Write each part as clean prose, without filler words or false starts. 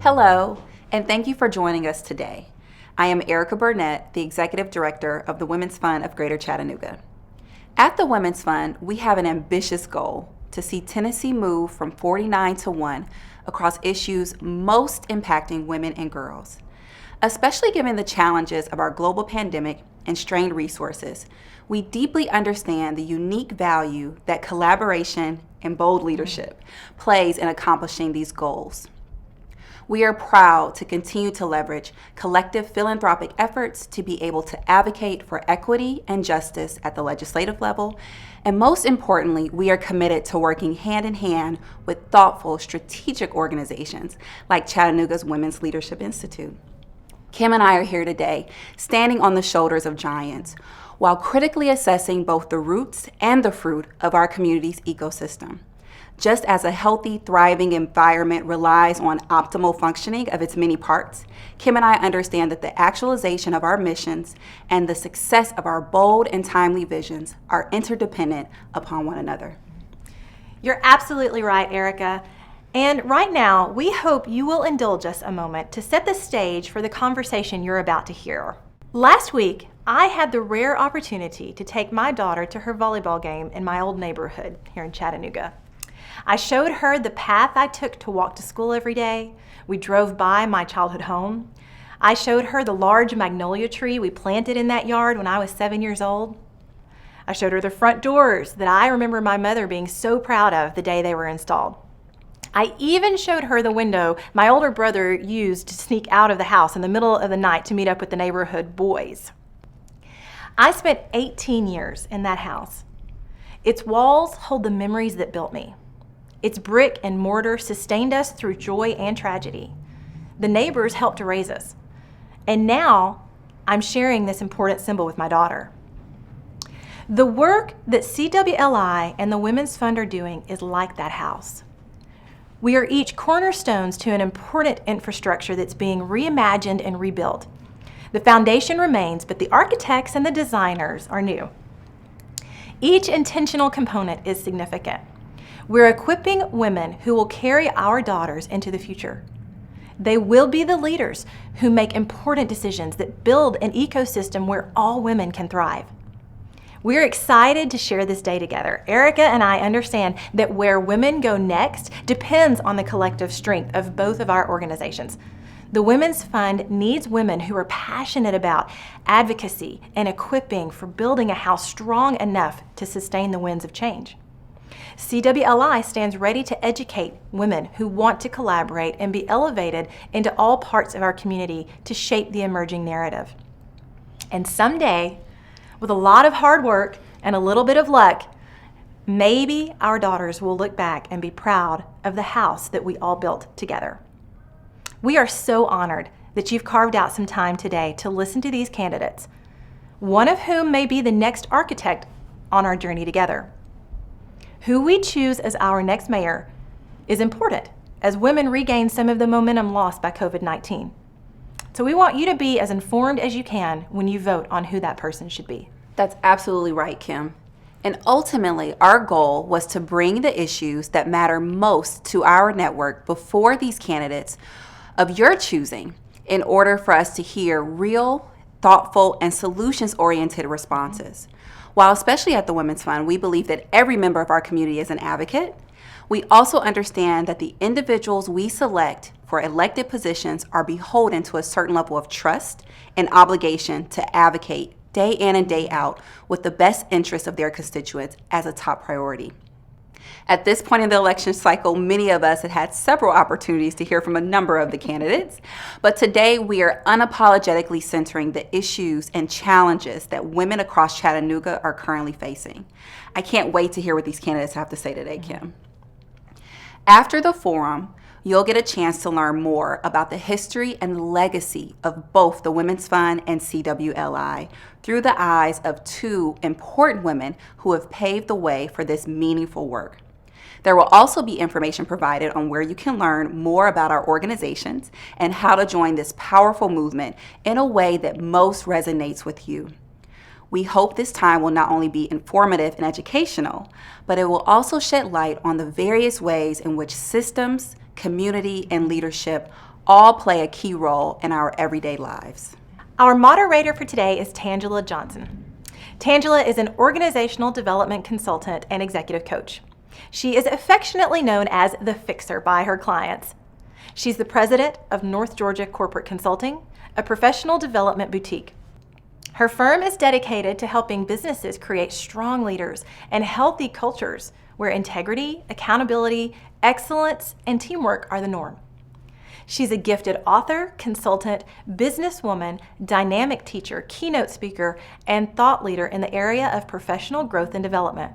Hello, and thank you for joining us today. I am Erica Burnett, the Executive Director of the Women's Fund of Greater Chattanooga. At the Women's Fund, we have an ambitious goal to see Tennessee move from 49 to 1 across issues most impacting women and girls. Especially given the challenges of our global pandemic and strained resources, we deeply understand the unique value that collaboration and bold leadership plays in accomplishing these goals. We are proud to continue to leverage collective philanthropic efforts to be able to advocate for equity and justice at the legislative level, and most importantly, we are committed to working hand in hand with thoughtful, strategic organizations like Chattanooga's Women's Leadership Institute. Kim and I are here today, standing on the shoulders of giants, while critically assessing both the roots and the fruit of our community's ecosystem. Just as a healthy, thriving environment relies on optimal functioning of its many parts, Kim and I understand that the actualization of our missions and the success of our bold and timely visions are interdependent upon one another. You're absolutely right, Erica. And right now, we hope you will indulge us a moment to set the stage for the conversation you're about to hear. Last week, I had the rare opportunity to take my daughter to her volleyball game in my old neighborhood here in Chattanooga. I showed her the path I took to walk to school every day. We drove by my childhood home. I showed her the large magnolia tree we planted in that yard when I was 7 years old. I showed her the front doors that I remember my mother being so proud of the day they were installed. I even showed her the window my older brother used to sneak out of the house in the middle of the night to meet up with the neighborhood boys. I spent 18 years in that house. Its walls hold the memories that built me. Its brick and mortar sustained us through joy and tragedy. The neighbors helped to raise us. And now I'm sharing this important symbol with my daughter. The work that CWLI and the Women's Fund are doing is like that house. We are each cornerstones to an important infrastructure that's being reimagined and rebuilt. The foundation remains, but the architects and the designers are new. Each intentional component is significant. We're equipping women who will carry our daughters into the future. They will be the leaders who make important decisions that build an ecosystem where all women can thrive. We're excited to share this day together. Erica and I understand that where women go next depends on the collective strength of both of our organizations. The Women's Fund needs women who are passionate about advocacy and equipping for building a house strong enough to sustain the winds of change. CWLI stands ready to educate women who want to collaborate and be elevated into all parts of our community to shape the emerging narrative. And someday, with a lot of hard work and a little bit of luck, maybe our daughters will look back and be proud of the house that we all built together. We are so honored that you've carved out some time today to listen to these candidates, one of whom may be the next architect on our journey together. Who we choose as our next mayor is important as women regain some of the momentum lost by COVID-19. So we want you to be as informed as you can when you vote on who that person should be. That's absolutely right, Kim. And ultimately, our goal was to bring the issues that matter most to our network before these candidates of your choosing in order for us to hear real, thoughtful, and solutions-oriented responses. While especially at the Women's Fund, we believe that every member of our community is an advocate, we also understand that the individuals we select for elected positions are beholden to a certain level of trust and obligation to advocate day in and day out with the best interests of their constituents as a top priority. At this point in the election cycle, many of us have had several opportunities to hear from a number of the candidates, but today we are unapologetically centering the issues and challenges that women across Chattanooga are currently facing. I can't wait to hear what these candidates have to say today, Kim. After the forum, you'll get a chance to learn more about the history and legacy of both the Women's Fund and CWLI through the eyes of two important women who have paved the way for this meaningful work. There will also be information provided on where you can learn more about our organizations and how to join this powerful movement in a way that most resonates with you. We hope this time will not only be informative and educational, but it will also shed light on the various ways in which systems, community, and leadership all play a key role in our everyday lives. Our moderator for today is Tangela Johnson. Tangela is an organizational development consultant and executive coach. She is affectionately known as the Fixer by her clients. She's the president of North Georgia Corporate Consulting, a professional development boutique. Her firm is dedicated to helping businesses create strong leaders and healthy cultures where integrity, accountability, excellence, and teamwork are the norm. She's a gifted author, consultant, businesswoman, dynamic teacher, keynote speaker, and thought leader in the area of professional growth and development.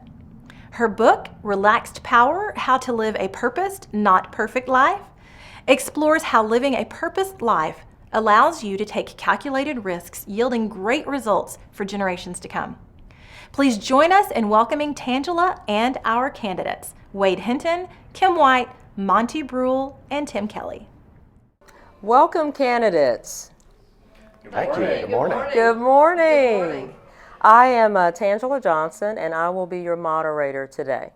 Her book, Relaxed Power: How to Live a Purposed, Not Perfect Life, explores how living a purposed life allows you to take calculated risks, yielding great results for generations to come. Please join us in welcoming Tangela and our candidates, Wade Hinton, Kim White, Monty Bruell, and Tim Kelly. Welcome, candidates. Thank you. Good morning. Good morning. I am Tangela Johnson, and I will be your moderator today.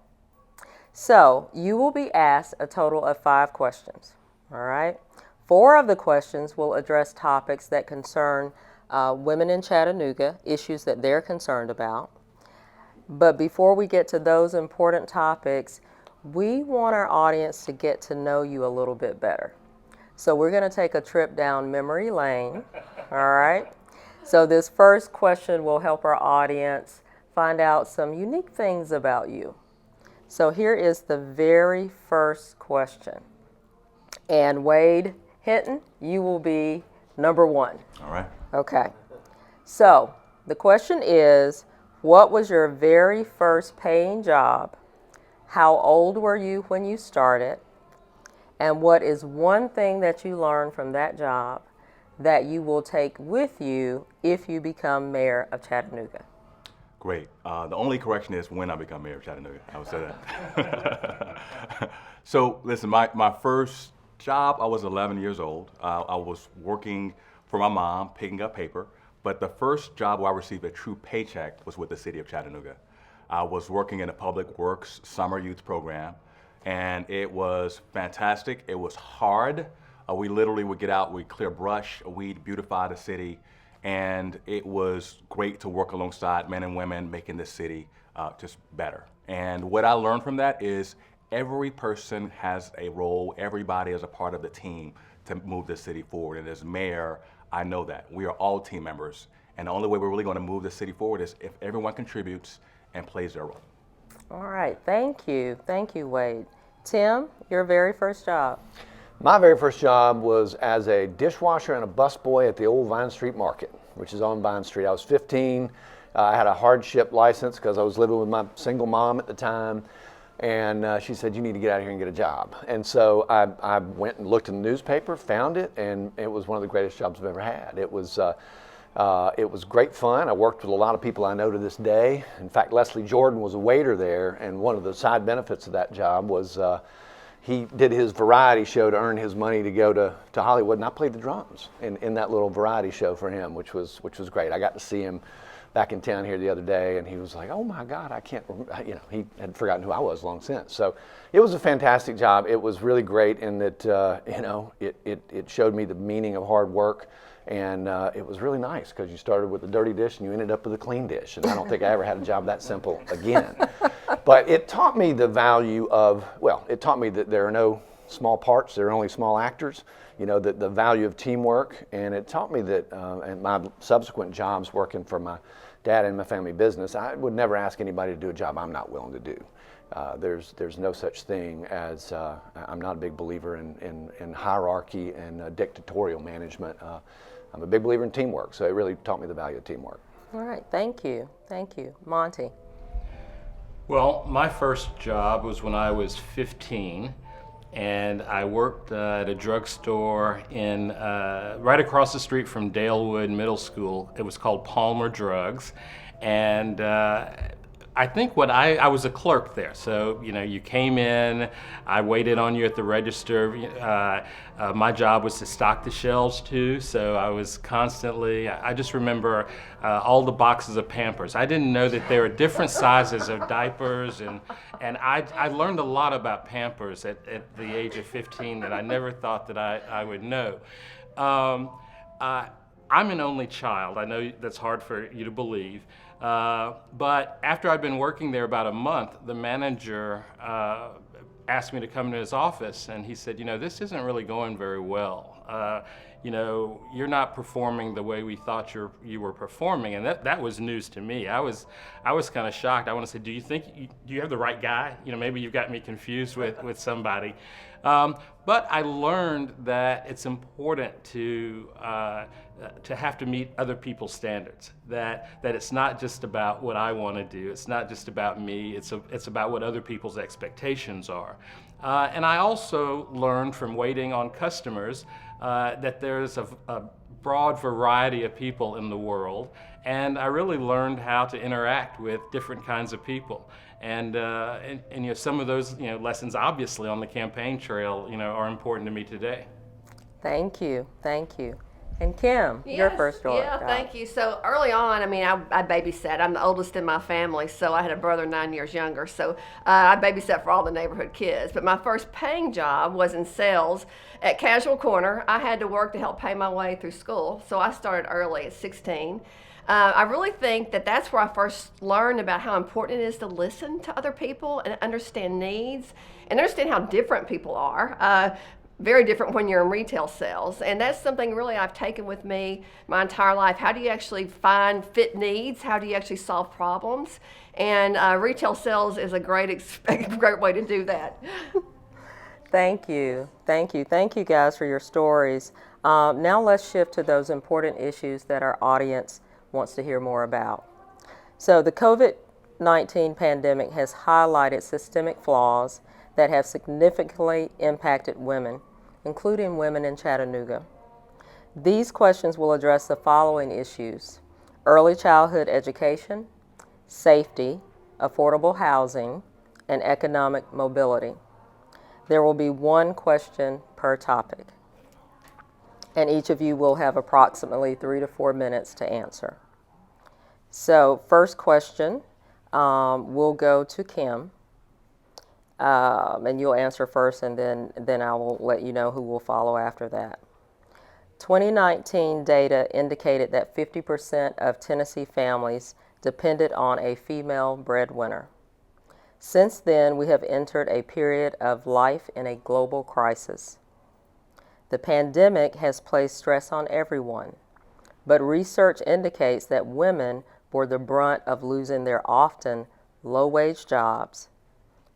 So, you will be asked a total of 5 questions, all right? 4 of the questions will address topics that concern women in Chattanooga, issues that they're concerned about. But before we get to those important topics, we want our audience to get to know you a little bit better. So we're going to take a trip down memory lane, all right? So this first question will help our audience find out some unique things about you. So here is the very first question. And Wade Hinton, you will be number 1. All right. Okay. So the question is, what was your very first paying job? How old were you when you started? And what is one thing that you learned from that job that you will take with you if you become mayor of Chattanooga? Great. The only correction is when I become mayor of Chattanooga. I would say that. So listen, my first job, I was 11 years old. I was working for my mom, picking up paper. But the first job where I received a true paycheck was with the city of Chattanooga. I was working in a public works summer youth program. And it was fantastic. It was hard. We literally would get out, we'd clear brush, we'd beautify the city, and it was great to work alongside men and women making the city just better. And what I learned from that is every person has a role, everybody is a part of the team to move the city forward. And as mayor, I know that. We are all team members. And the only way we're really going to move the city forward is if everyone contributes and plays their role. All right, thank you. Thank you, Wade. Tim, your very first job. My very first job was as a dishwasher and a busboy at the old Vine Street Market, which is on Vine Street. I was 15. I had a hardship license because I was living with my single mom at the time. And she said, you need to get out of here and get a job. And so I went and looked in the newspaper, found it, and it was one of the greatest jobs I've ever had. It was great fun. I worked with a lot of people I know to this day. In fact, Leslie Jordan was a waiter there, and one of the side benefits of that job was he did his variety show to earn his money to go to Hollywood, and I played the drums in that little variety show for him, which was great. I got to see him back in town here the other day, and he was like, oh my God, I can't, he had forgotten who I was long since. So it was a fantastic job. It was really great in that, it showed me the meaning of hard work. And it was really nice because you started with a dirty dish and you ended up with a clean dish. And I don't think I ever had a job that simple again. But it taught me the value of, it taught me that there are no small parts, there are only small actors, the value of teamwork. And it taught me that in my subsequent jobs working for my dad and my family business, I would never ask anybody to do a job I'm not willing to do. There's no such thing as, I'm not a big believer in hierarchy and dictatorial management. I'm a big believer in teamwork, so it really taught me the value of teamwork. All right, thank you. Thank you. Monty. Well, my first job was when I was 15, and I worked at a drugstore in right across the street from Dalewood Middle School. It was called Palmer Drugs, and I think I was a clerk there, so you came in, I waited on you at the register. My job was to stock the shelves too, so I was constantly. I just remember all the boxes of Pampers. I didn't know that there were different sizes of diapers, and I learned a lot about Pampers at the age of 15 that I never thought that I would know. I'm an only child. I know that's hard for you to believe. But after I'd been working there about a month, the manager asked me to come to his office, and he said, this isn't really going very well. You're not performing the way we thought you were performing, and that was news to me. I was kind of shocked. I want to say, do you have the right guy? Maybe you've got me confused with somebody. But I learned that it's important to have to meet other people's standards. That it's not just about what I want to do. It's not just about me. It's about what other people's expectations are. And I also learned from waiting on customers that there's a broad variety of people in the world, and I really learned how to interact with different kinds of people. And some of those lessons, obviously, on the campaign trail, are important to me today. Thank you. And Kim, your first job. Yeah, thank you. So early on, I babysat. I'm the oldest in my family, so I had a brother 9 years younger. So I babysat for all the neighborhood kids. But my first paying job was in sales at Casual Corner. I had to work to help pay my way through school, so I started early at 16. I really think that that's where I first learned about how important it is to listen to other people and understand needs and understand how different people are. Very different when you're in retail sales. And that's something really I've taken with me my entire life. How do you actually fit needs? How do you actually solve problems? And retail sales is a great way to do that. Thank you guys for your stories. Now let's shift to those important issues that our audience wants to hear more about. So the COVID-19 pandemic has highlighted systemic flaws that have significantly impacted women, including women in Chattanooga. These questions will address the following issues: early childhood education, safety, affordable housing, and economic mobility. There will be one question per topic, and each of you will have approximately 3 to 4 minutes to answer. So first question will go to Kim. And you'll answer first, and then I will let you know who will follow after that. 2019 data indicated that 50% of Tennessee families depended on a female breadwinner. Since then, we have entered a period of life in a global crisis. The pandemic has placed stress on everyone, but research indicates that women bore the brunt of losing their often low-wage jobs,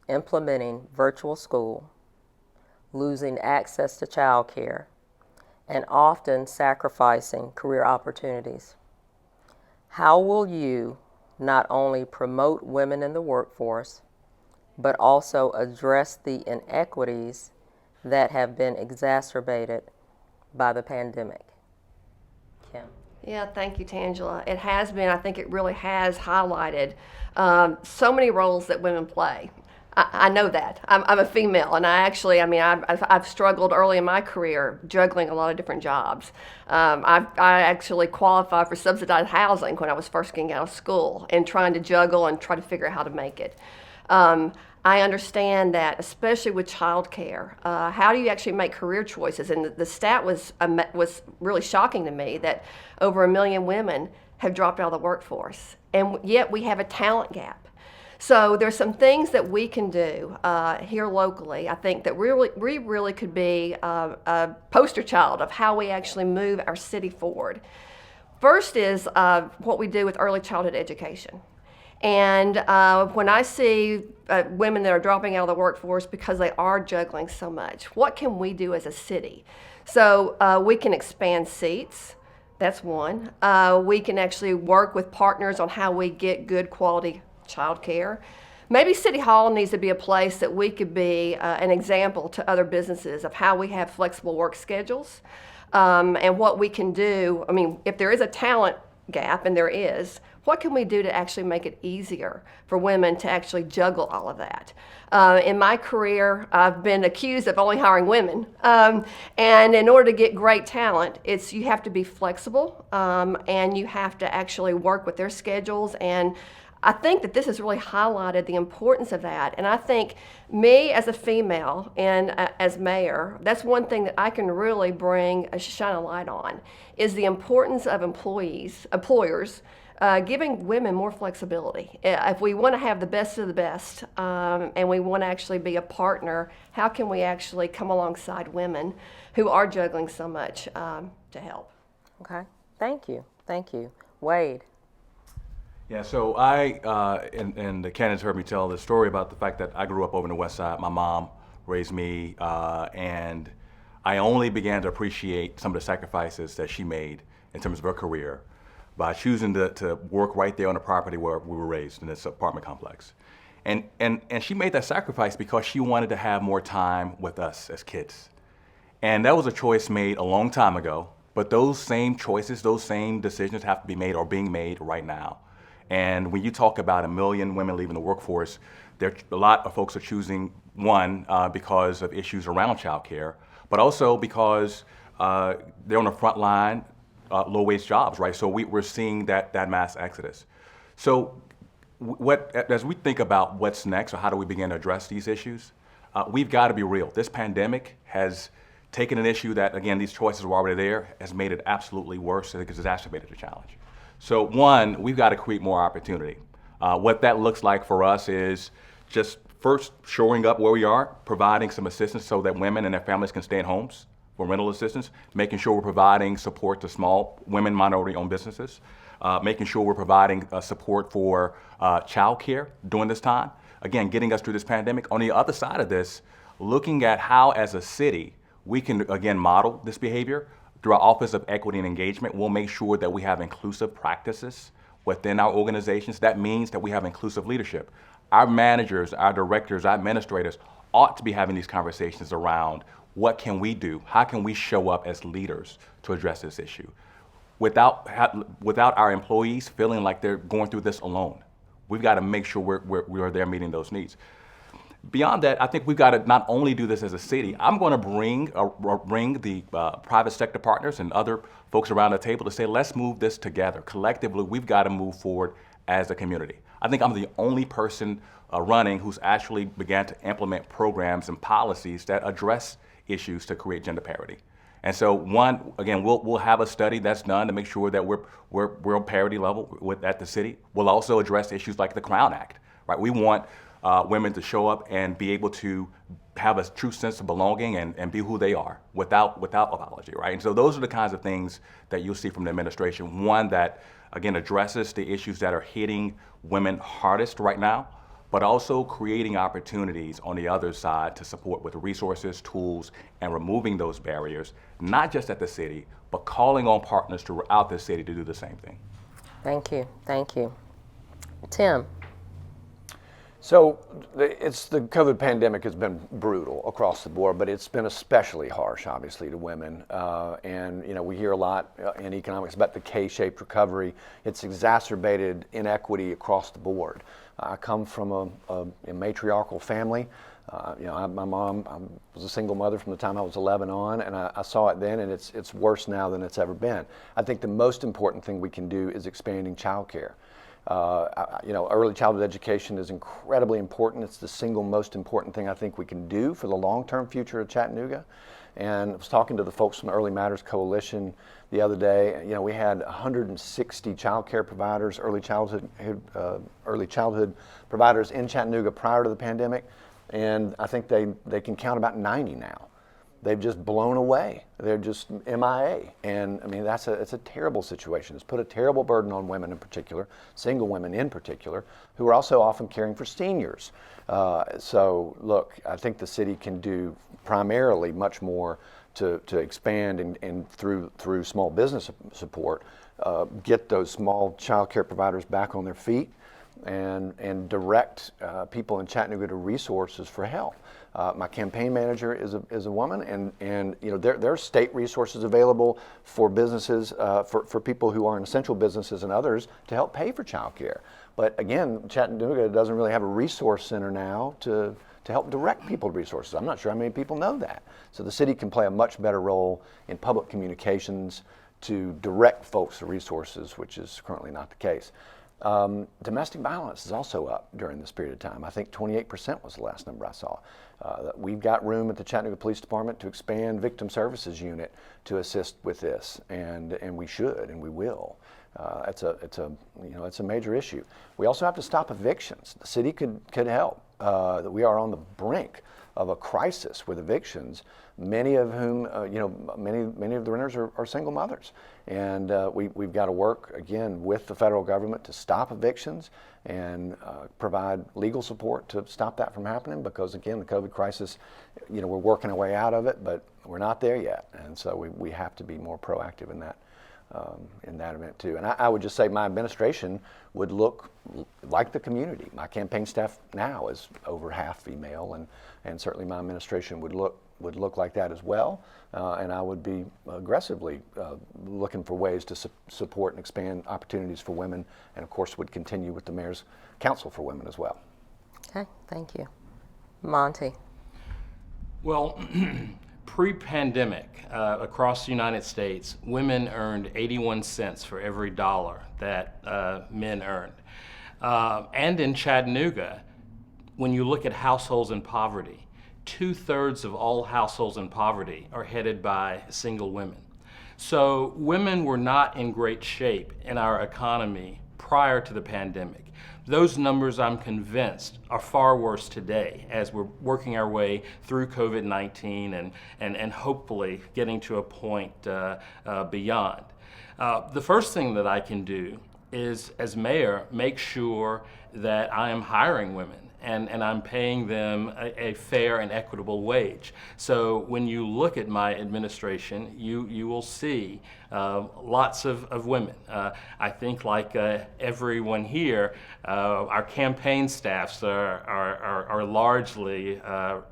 implementing virtual school, losing access to child care, and often sacrificing career opportunities. How will you not only promote women in the workforce, but also address the inequities that have been exacerbated by the pandemic? Kim. Yeah, thank you, Tangela. It has been, I think it really has highlighted so many roles that women play. I know that. I'm a female, and I've struggled early in my career juggling a lot of different jobs. I actually qualified for subsidized housing when I was first getting out of school and trying to juggle and try to figure out how to make it. I understand that, especially with childcare, how do you actually make career choices? And the stat was really shocking to me that over 1 million women have dropped out of the workforce, and yet we have a talent gap. So there's some things that we can do here locally. I think that we really could be a poster child of how we actually move our city forward. First is what we do with early childhood education. And when I see women that are dropping out of the workforce because they are juggling so much, what can we do as a city? So we can expand seats. That's one. We can actually work with partners on how we get good quality childcare. Maybe City Hall needs to be a place that we could be an example to other businesses of how we have flexible work schedules and what we can do. If there is a talent gap, and there is, what can we do to actually make it easier for women to actually juggle all of that? In my career, I've been accused of only hiring women. And in order to get great talent, you have to be flexible, and you have to actually work with their schedules. And I think that this has really highlighted the importance of that. And I think me as a female and as mayor, that's one thing that I can really shine a light on, is the importance of employers, giving women more flexibility. If we want to have the best of the best, and we want to actually be a partner, how can we actually come alongside women who are juggling so much to help? Okay, thank you. Wade. Yeah, so and the candidates heard me tell the story about the fact that I grew up over in the West Side. My mom raised me, and I only began to appreciate some of the sacrifices that she made in terms of her career by choosing to work right there on the property where we were raised in this apartment complex. And she made that sacrifice because she wanted to have more time with us as kids. And that was a choice made a long time ago, but those same choices, those same decisions have to be made or being made right now. And when you talk about 1 million women leaving the workforce, a lot of folks are choosing, one, because of issues around childcare, but also because they're on the front line, low-wage jobs, right? So we're seeing that mass exodus. So as we think about what's next or how do we begin to address these issues, we've got to be real. This pandemic has taken an issue that, again, these choices were already there, has made it absolutely worse and has exacerbated the challenge. So one, we've got to create more opportunity. What that looks like for us is just first shoring up where we are, providing some assistance so that women and their families can stay in homes for rental assistance, making sure we're providing support to small women, minority-owned businesses, making sure we're providing support for childcare during this time. Again, getting us through this pandemic. On the other side of this, looking at how as a city we can, again, model this behavior. Through our Office of Equity and Engagement, we'll make sure that we have inclusive practices within our organizations. That means that we have inclusive leadership. Our managers, our directors, our administrators ought to be having these conversations around what can we do? How can we show up as leaders to address this issue? Without our employees feeling like they're going through this alone. We've got to make sure we're there meeting those needs. Beyond that, I think we've got to not only do this as a city. I'm going to bring the private sector partners and other folks around the table to say, let's move this together. Collectively, we've got to move forward as a community. I think I'm the only person running who's actually began to implement programs and policies that address issues to create gender parity. And so, one, again, we'll have a study that's done to make sure that we're on parity level at the city. We'll also address issues like the Crown Act, right? We want women to show up and be able to have a true sense of belonging and be who they are without apology, right? And so those are the kinds of things that you'll see from the administration. One that, again, addresses the issues that are hitting women hardest right now, but also creating opportunities on the other side to support with resources, tools, and removing those barriers, not just at the city, but calling on partners throughout the city to do the same thing. Thank you. Tim. So the COVID pandemic has been brutal across the board, but it's been especially harsh, obviously, to women. And we hear a lot in economics about the K-shaped recovery. It's exacerbated inequity across the board. I come from a matriarchal family. My mom was a single mother from the time I was 11 on, and I saw it then, and it's worse now than it's ever been. I think the most important thing we can do is expanding childcare. Early childhood education is incredibly important. It's the single most important thing I think we can do for the long-term future of Chattanooga. And I was talking to the folks from the Early Matters Coalition the other day. We had 160 child care providers, early childhood providers in Chattanooga prior to the pandemic, and I think they can count about 90 now. They've just blown away. They're just MIA. And I mean, it's a terrible situation. It's put a terrible burden on women in particular, single women in particular, who are also often caring for seniors. So look, I think the city can do primarily much more to expand and through small business support, get those small child care providers back on their feet and direct people in Chattanooga to resources for help. My campaign manager is a woman, and you know there are state resources available for businesses, for people who are in essential businesses and others to help pay for child care. But again, Chattanooga doesn't really have a resource center now to help direct people to resources. I'm not sure how many people know that. So the city can play a much better role in public communications to direct folks to resources, which is currently not the case. Domestic violence is also up during this period of time. I think 28% was the last number I saw. We've got room at the Chattanooga Police Department to expand Victim Services Unit to assist with this, and we should and we will. It's a major issue. We also have to stop evictions. The city could help. We are on the brink of a crisis with evictions, many of whom, many of the renters are single mothers. And we've got to work, again, with the federal government to stop evictions and provide legal support to stop that from happening because, again, the COVID crisis, we're working our way out of it, but we're not there yet. And so we have to be more proactive in that event too. And I would just say my administration would look like the community. My campaign staff now is over half female, and certainly my administration would look like that as well. And I would be aggressively looking for ways to support and expand opportunities for women, and of course would continue with the Mayor's Council for Women as well. Okay, thank you. Monty. Well, pre-pandemic, across the United States, women earned 81 cents for every dollar that men earned. And in Chattanooga, when you look at households in poverty, 2/3 of all households in poverty are headed by single women. So women were not in great shape in our economy prior to the pandemic. Those numbers, I'm convinced, are far worse today as we're working our way through COVID-19 and hopefully getting to a point beyond. The first thing that I can do is, as mayor, make sure that I am hiring women and I'm paying them a fair and equitable wage. So when you look at my administration, you will see lots of women. I think like everyone here, our campaign staffs are largely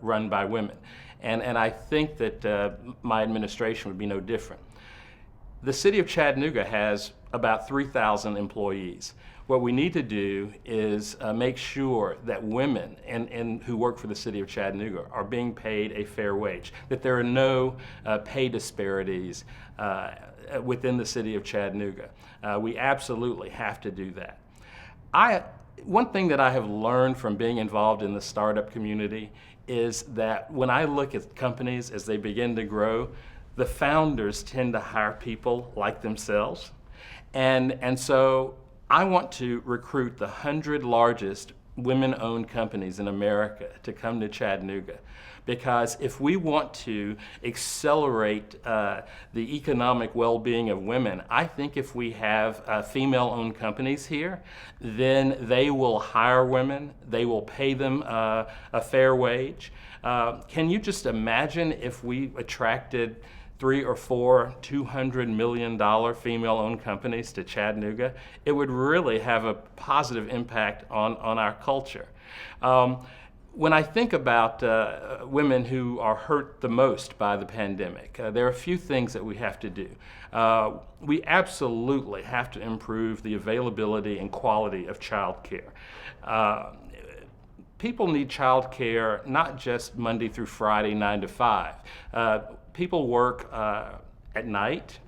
run by women. And I think that my administration would be no different. The city of Chattanooga has about 3,000 employees. What we need to do is make sure that women who work for the city of Chattanooga are being paid a fair wage, that there are no pay disparities within the city of Chattanooga. We absolutely have to do that. One thing that I have learned from being involved in the startup community is that when I look at companies as they begin to grow, the founders tend to hire people like themselves. And so I want to recruit the 100 largest women-owned companies in America to come to Chattanooga, because if we want to accelerate the economic well-being of women, I think if we have female-owned companies here, then they will hire women, they will pay them a fair wage. Can you just imagine if we attracted 3 or 4 $200 million female-owned companies to Chattanooga? It would really have a positive impact on our culture. When I think about women who are hurt the most by the pandemic, there are a few things that we have to do. We absolutely have to improve the availability and quality of child care. People need child care not just Monday through Friday, 9 to 5. People work at night,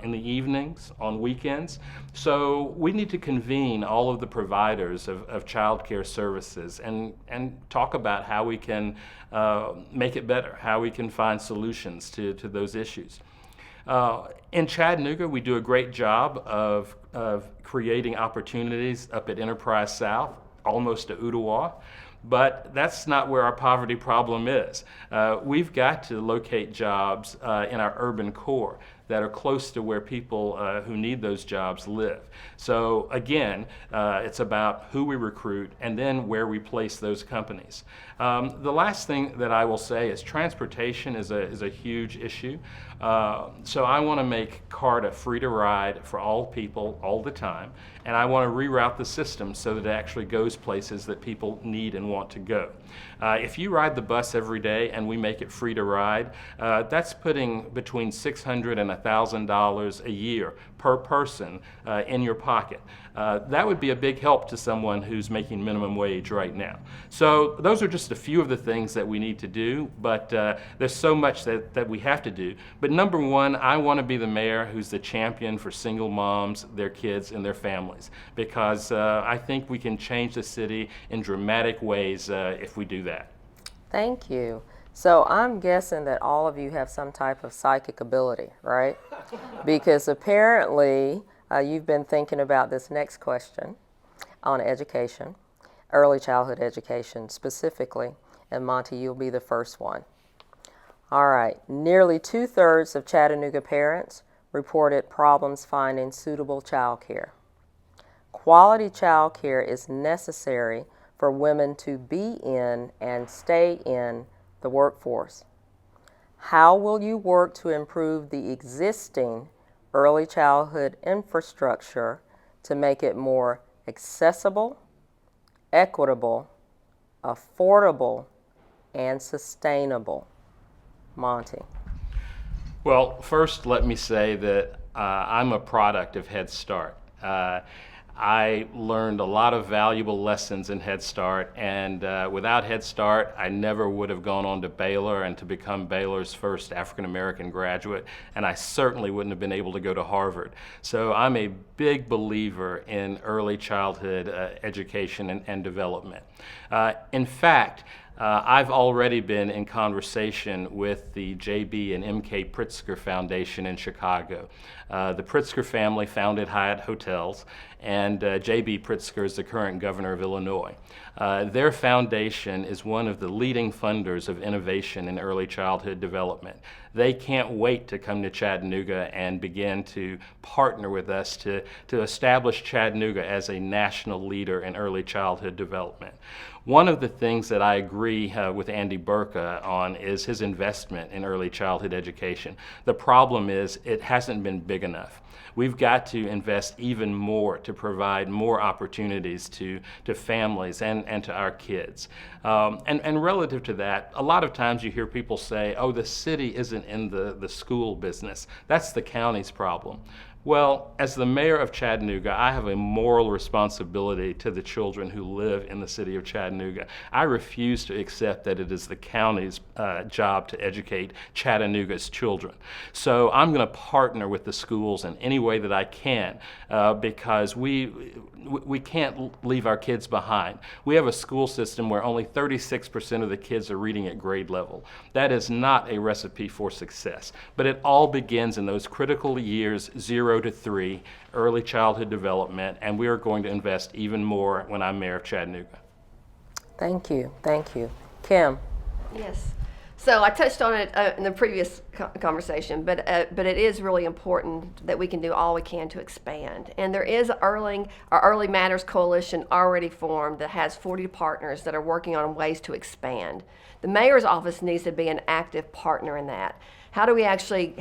in the evenings, on weekends. So we need to convene all of the providers of child care services and talk about how we can make it better, how we can find solutions to those issues. In Chattanooga, we do a great job of creating opportunities up at Enterprise South, almost to Ottawa. But that's not where our poverty problem is. We've got to locate jobs in our urban core that are close to where people who need those jobs live. So again, it's about who we recruit and then where we place those companies. The last thing that I will say is transportation is a huge issue. So I want to make CARTA free to ride for all people all the time, and I want to reroute the system so that it actually goes places that people need and want to go. If you ride the bus every day and we make it free to ride, that's putting between $600 and $1,000 a year per person in your pocket. That would be a big help to someone who's making minimum wage right now. So those are just a few of the things that we need to do, but there's so much that we have to do. But number one, I want to be the mayor who's the champion for single moms, their kids, and their families, because I think we can change the city in dramatic ways if we do that. Thank you. So I'm guessing that all of you have some type of psychic ability, right? Because apparently you've been thinking about this next question on education, early childhood education specifically, and Monty, you'll be the first one. All right, nearly 2/3 of Chattanooga parents reported problems finding suitable child care. Quality child care is necessary for women to be in and stay in the workforce. How will you work to improve the existing early childhood infrastructure to make it more accessible, equitable, affordable, and sustainable? Monty. Well, first let me say that I'm a product of Head Start. I learned a lot of valuable lessons in Head Start, and without Head Start, I never would have gone on to Baylor and to become Baylor's first African-American graduate, and I certainly wouldn't have been able to go to Harvard. So I'm a big believer in early childhood education and development. In fact, I've already been in conversation with the J.B. and M.K. Pritzker Foundation in Chicago. The Pritzker family founded Hyatt Hotels, and J.B. Pritzker is the current governor of Illinois. Their foundation is one of the leading funders of innovation in early childhood development. They can't wait to come to Chattanooga and begin to partner with us to establish Chattanooga as a national leader in early childhood development. One of the things that I agree with Andy Burka on is his investment in early childhood education. The problem is it hasn't been big enough. We've got to invest even more to provide more opportunities to families and to our kids. And relative to that, a lot of times you hear people say, oh, the city isn't in the school business. That's the county's problem. Well, as the mayor of Chattanooga, I have a moral responsibility to the children who live in the city of Chattanooga. I refuse to accept that it is the county's job to educate Chattanooga's children. So I'm going to partner with the schools in any way that I can because we can't leave our kids behind. We have a school system where only 36% of the kids are reading at grade level. That is not a recipe for success, but it all begins in those critical years, 0 to 3, early childhood development, and we are going to invest even more when I'm mayor of Chattanooga. Thank you. Thank you. Kim. Yes. So I touched on it in the previous conversation, but it is really important that we can do all we can to expand. And there is our Early Matters Coalition already formed that has 40 partners that are working on ways to expand. The mayor's office needs to be an active partner in that. How do we actually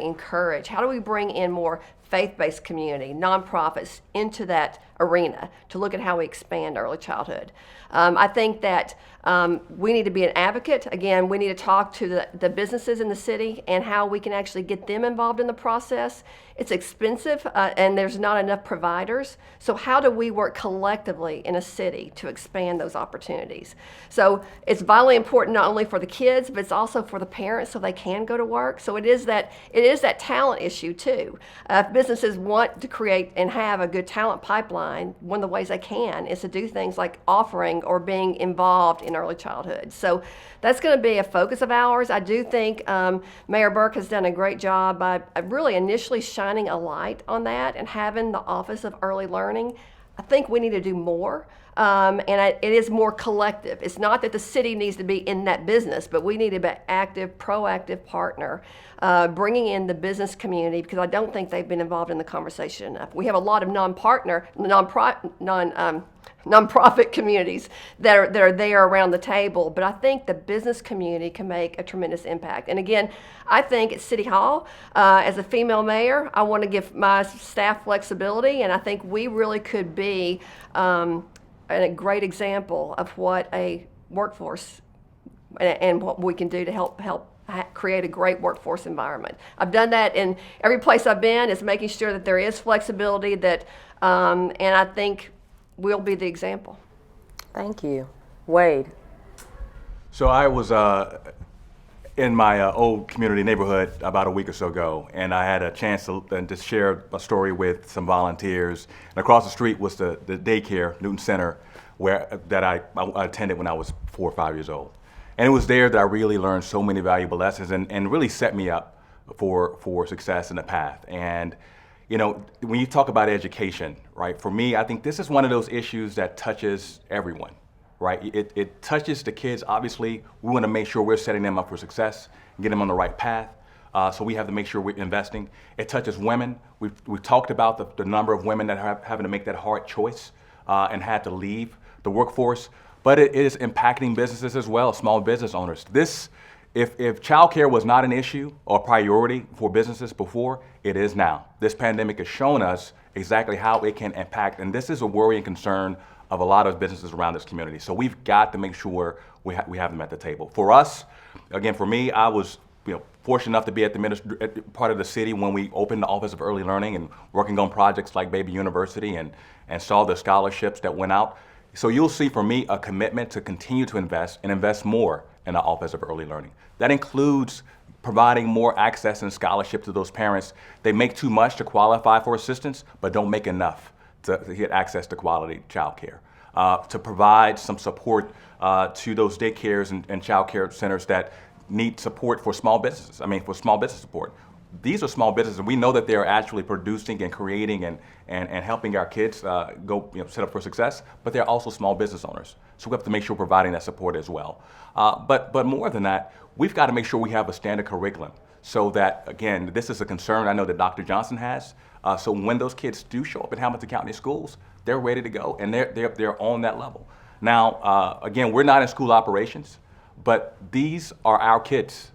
encourage? How do we bring in more faith-based community, nonprofits into that arena to look at how we expand early childhood? I think that we need to be an advocate. Again, we need to talk to the businesses in the city and how we can actually get them involved in the process. It's expensive and there's not enough providers. So how do we work collectively in a city to expand those opportunities? So it's vitally important not only for the kids, but it's also for the parents so they can go to work. So it is that talent issue too. If businesses want to create and have a good talent pipeline, one of the ways they can is to do things like offering or being involved in early childhood. So that's going to be a focus of ours. I do think Mayor Burke has done a great job by really initially shining a light on that and having the Office of Early Learning I think we need to do more. It is more collective. It's not that the city needs to be in that business, but we need to be an active, proactive partner, bringing in the business community, because I don't think they've been involved in the conversation enough. We have a lot of nonprofit communities that are there around the table, but I think the business community can make a tremendous impact. And again, I think at City Hall, as a female mayor, I want to give my staff flexibility, and I think we really could be a great example of what a workforce and what we can do to help create a great workforce environment. I've done that in every place I've been, is making sure that there is flexibility, that, and I think we'll be the example. Thank you. Wade. So I was in my old community neighborhood about a week or so ago, and I had a chance to share a story with some volunteers. And across the street was the daycare, Newton Center, that I attended when I was 4 or 5 years old. And it was there that I really learned so many valuable lessons and really set me up for success in the path. And you know, when you talk about education, right, for me, I think this is one of those issues that touches everyone. Right? It touches the kids. Obviously, we want to make sure we're setting them up for success and get them on the right path. So we have to make sure we're investing. It touches women. We've talked about the number of women that are having to make that hard choice and had to leave the workforce. But it is impacting businesses as well, small business owners. If childcare was not an issue or priority for businesses before, it is now. This pandemic has shown us exactly how it can impact, and this is a worry and concern of a lot of businesses around this community. So we've got to make sure we have them at the table. For us, again, for me, I was fortunate enough to be at part of the city when we opened the Office of Early Learning and working on projects like Baby University and saw the scholarships that went out. So you'll see from me a commitment to continue to invest and invest more in the Office of Early Learning. That includes providing more access and scholarship to those parents. They make too much to qualify for assistance, but don't make enough to get access to quality child care, to provide some support to those daycares and child care centers that need support for small businesses. For small business support. These are small businesses, and we know that they're actually producing and creating and helping our kids go set up for success, but they're also small business owners. So we have to make sure we're providing that support as well. But more than that, we've got to make sure we have a standard curriculum so that, again, this is a concern I know that Dr. Johnson has. So when those kids do show up in Hamilton County schools, they're ready to go, and they're on that level. Now, again, we're not in school operations, but these are our kids.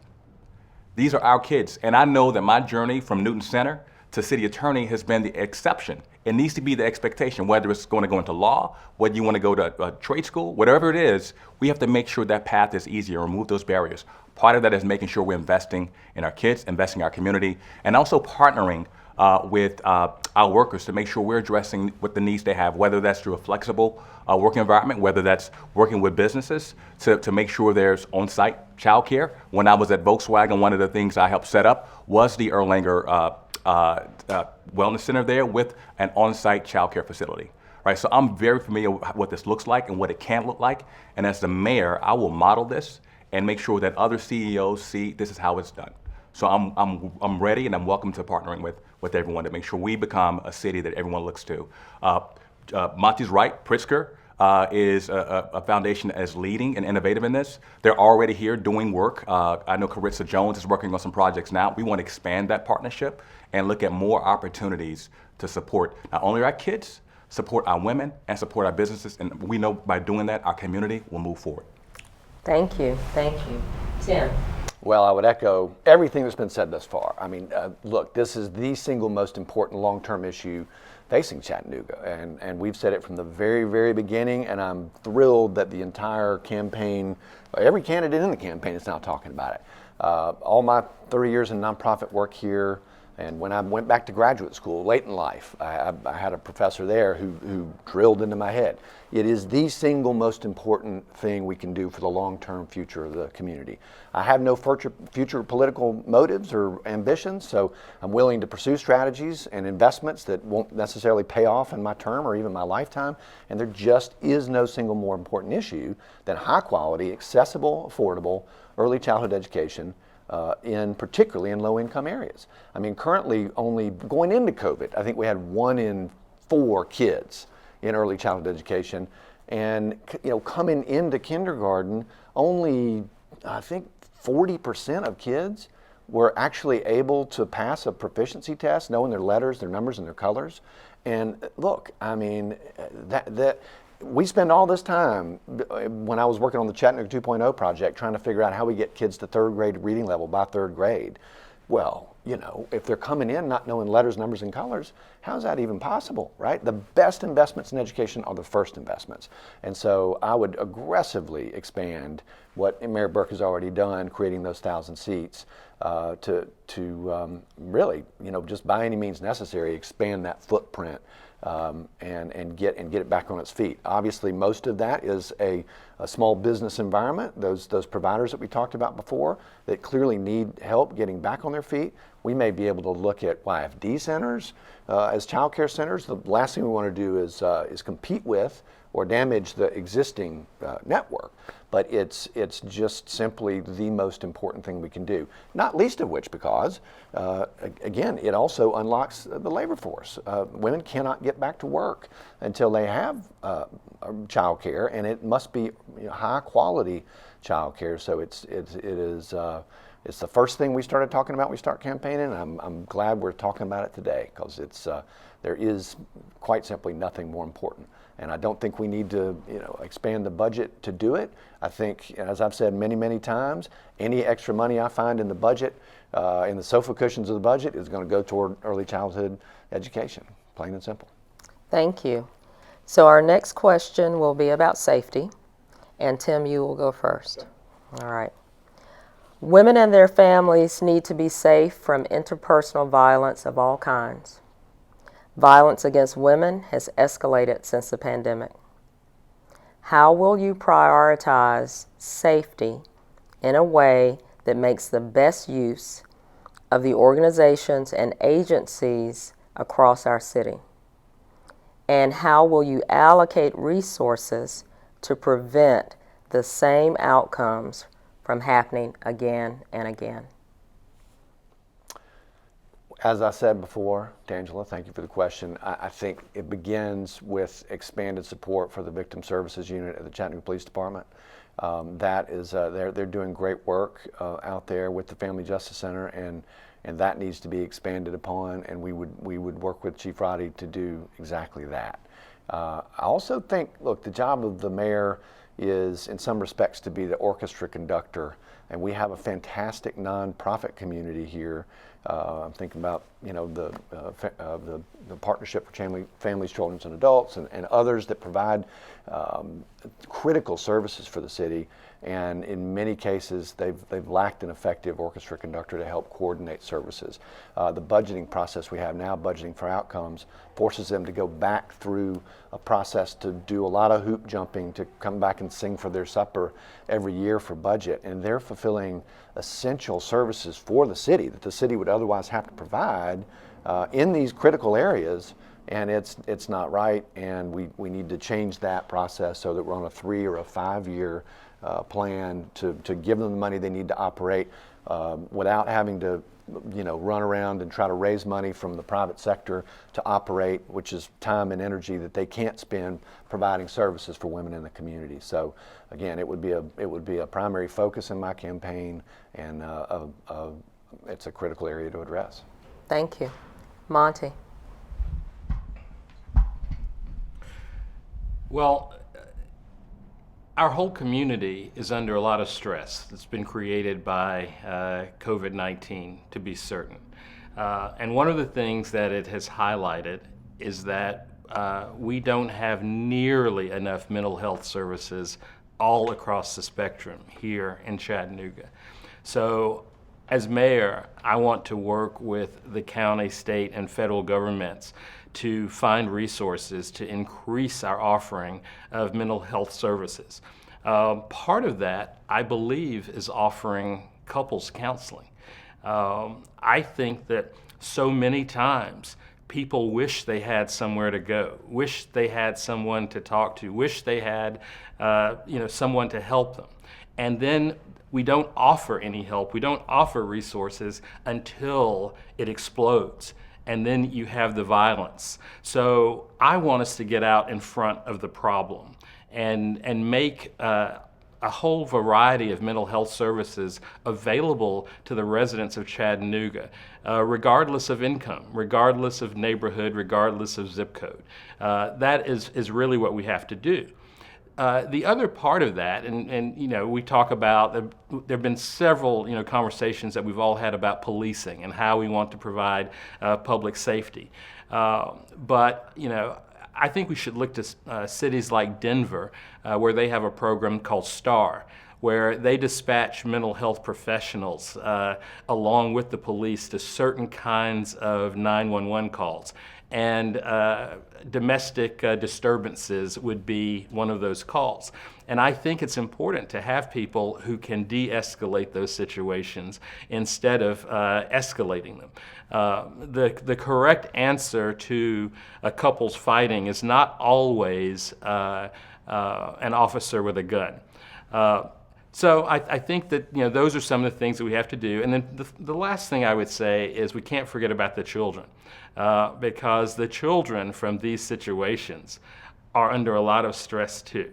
These are our kids, and I know that my journey from Newton Center to city attorney has been the exception. It needs to be the expectation, whether it's going to go into law, whether you want to go to a trade school, whatever it is, we have to make sure that path is easier, remove those barriers. Part of that is making sure we're investing in our kids, investing in our community, and also partnering with our workers to make sure we're addressing what the needs they have, whether that's through a flexible working environment, whether that's working with businesses to make sure there's on-site childcare. When I was at Volkswagen, one of the things I helped set up was the Erlanger Wellness Center there with an on-site childcare facility. Right, so I'm very familiar with what this looks like and what it can look like. And as the mayor, I will model this and make sure that other CEOs see this is how it's done. So I'm ready, and I'm welcome to partnering with everyone to make sure we become a city that everyone looks to. Monty's right. Pritzker is a foundation that is leading and innovative in this. They're already here doing work. I know Carissa Jones is working on some projects now. We want to expand that partnership and look at more opportunities to support not only our kids, support our women, and support our businesses. And we know by doing that, our community will move forward. Thank you. Thank you. Tim. Well, I would echo everything that's been said thus far. Look, this is the single most important long-term issue facing Chattanooga, and we've said it from the very, very beginning, and I'm thrilled that the entire campaign, every candidate in the campaign is now talking about it. All my 30 years in nonprofit work here, and when I went back to graduate school late in life, I had a professor there who drilled into my head. It is the single most important thing we can do for the long-term future of the community. I have no future political motives or ambitions, so I'm willing to pursue strategies and investments that won't necessarily pay off in my term or even my lifetime, and there just is no single more important issue than high-quality, accessible, affordable early childhood education, particularly in low-income areas. Currently, only going into COVID, I think we had 1 in 4 kids in early childhood education. And coming into kindergarten, only I think 40% of kids were actually able to pass a proficiency test, knowing their letters, their numbers, and their colors. And look, I mean, that we spend all this time when I was working on the Chattanooga 2.0 project trying to figure out how we get kids to third grade reading level by third grade. Well, if they're coming in not knowing letters, numbers, and colors, how's that even possible, right? The best investments in education are the first investments. And so I would aggressively expand what Mayor Burke has already done, creating those 1,000 seats, to really, just by any means necessary, expand that footprint and get it back on its feet. Obviously, most of that is a small business environment. Those providers that we talked about before that clearly need help getting back on their feet. We may be able to look at YFD centers as child care centers. The last thing we want to do is compete with or damage the existing network. But it's just simply the most important thing we can do. Not least of which because, again, it also unlocks the labor force. Women cannot get back to work until they have child care, and it must be high quality child care. So it's the first thing we started talking about. We start campaigning, and I'm glad we're talking about it today because there is quite simply nothing more important. And I don't think we need to, expand the budget to do it. I think, as I've said many, many times, any extra money I find in the budget, in the sofa cushions of the budget, is going to go toward early childhood education, plain and simple. Thank you. So our next question will be about safety. And Tim, you will go first. All right. Women and their families need to be safe from interpersonal violence of all kinds. Violence against women has escalated since the pandemic. How will you prioritize safety in a way that makes the best use of the organizations and agencies across our city? And how will you allocate resources to prevent the same outcomes from happening again and again? As I said before, D'Angela, thank you for the question. I think it begins with expanded support for the Victim Services Unit at the Chattanooga Police Department. That is, they're doing great work out there with the Family Justice Center, and that needs to be expanded upon. And we would work with Chief Roddy to do exactly that. I also think, look, the job of the mayor is, in some respects, to be the orchestra conductor, and we have a fantastic nonprofit community here. I'm thinking about the Partnership for Families, Children, and Adults, and others that provide critical services for the city. And in many cases, they've lacked an effective orchestra conductor to help coordinate services. The budgeting process we have now, budgeting for outcomes, forces them to go back through a process to do a lot of hoop jumping to come back and sing for their supper every year for budget. And they're fulfilling essential services for the city that the city would otherwise have to provide in these critical areas. And it's not right, and we need to change that process so that we're on a 3 or a 5 year plan to give them the money they need to operate without having to run around and try to raise money from the private sector to operate, which is time and energy that they can't spend providing services for women in the community. So again, it would be a primary focus in my campaign, and it's a critical area to address. Thank you. Monty. Well, our whole community is under a lot of stress that's been created by COVID-19, to be certain. And one of the things that it has highlighted is that we don't have nearly enough mental health services all across the spectrum here in Chattanooga. So as mayor, I want to work with the county, state, and federal governments to find resources to increase our offering of mental health services. Part of that, I believe, is offering couples counseling. I think that so many times people wish they had somewhere to go, wish they had someone to talk to, wish they had someone to help them. And then we don't offer any help, we don't offer resources until it explodes. and then you have the violence. So I want us to get out in front of the problem and make a whole variety of mental health services available to the residents of Chattanooga, regardless of income, regardless of neighborhood, regardless of zip code. That is really what we have to do. The other part of that, and we talk about, there have been several conversations that we've all had about policing and how we want to provide public safety. But I think we should look to cities like Denver, where they have a program called STAR, where they dispatch mental health professionals along with the police to certain kinds of 911 calls. And domestic disturbances would be one of those calls. And I think it's important to have people who can de-escalate those situations instead of escalating them. The correct answer to a couple's fighting is not always an officer with a gun. So I think that those are some of the things that we have to do. And then the last thing I would say is we can't forget about the children, because the children from these situations are under a lot of stress too.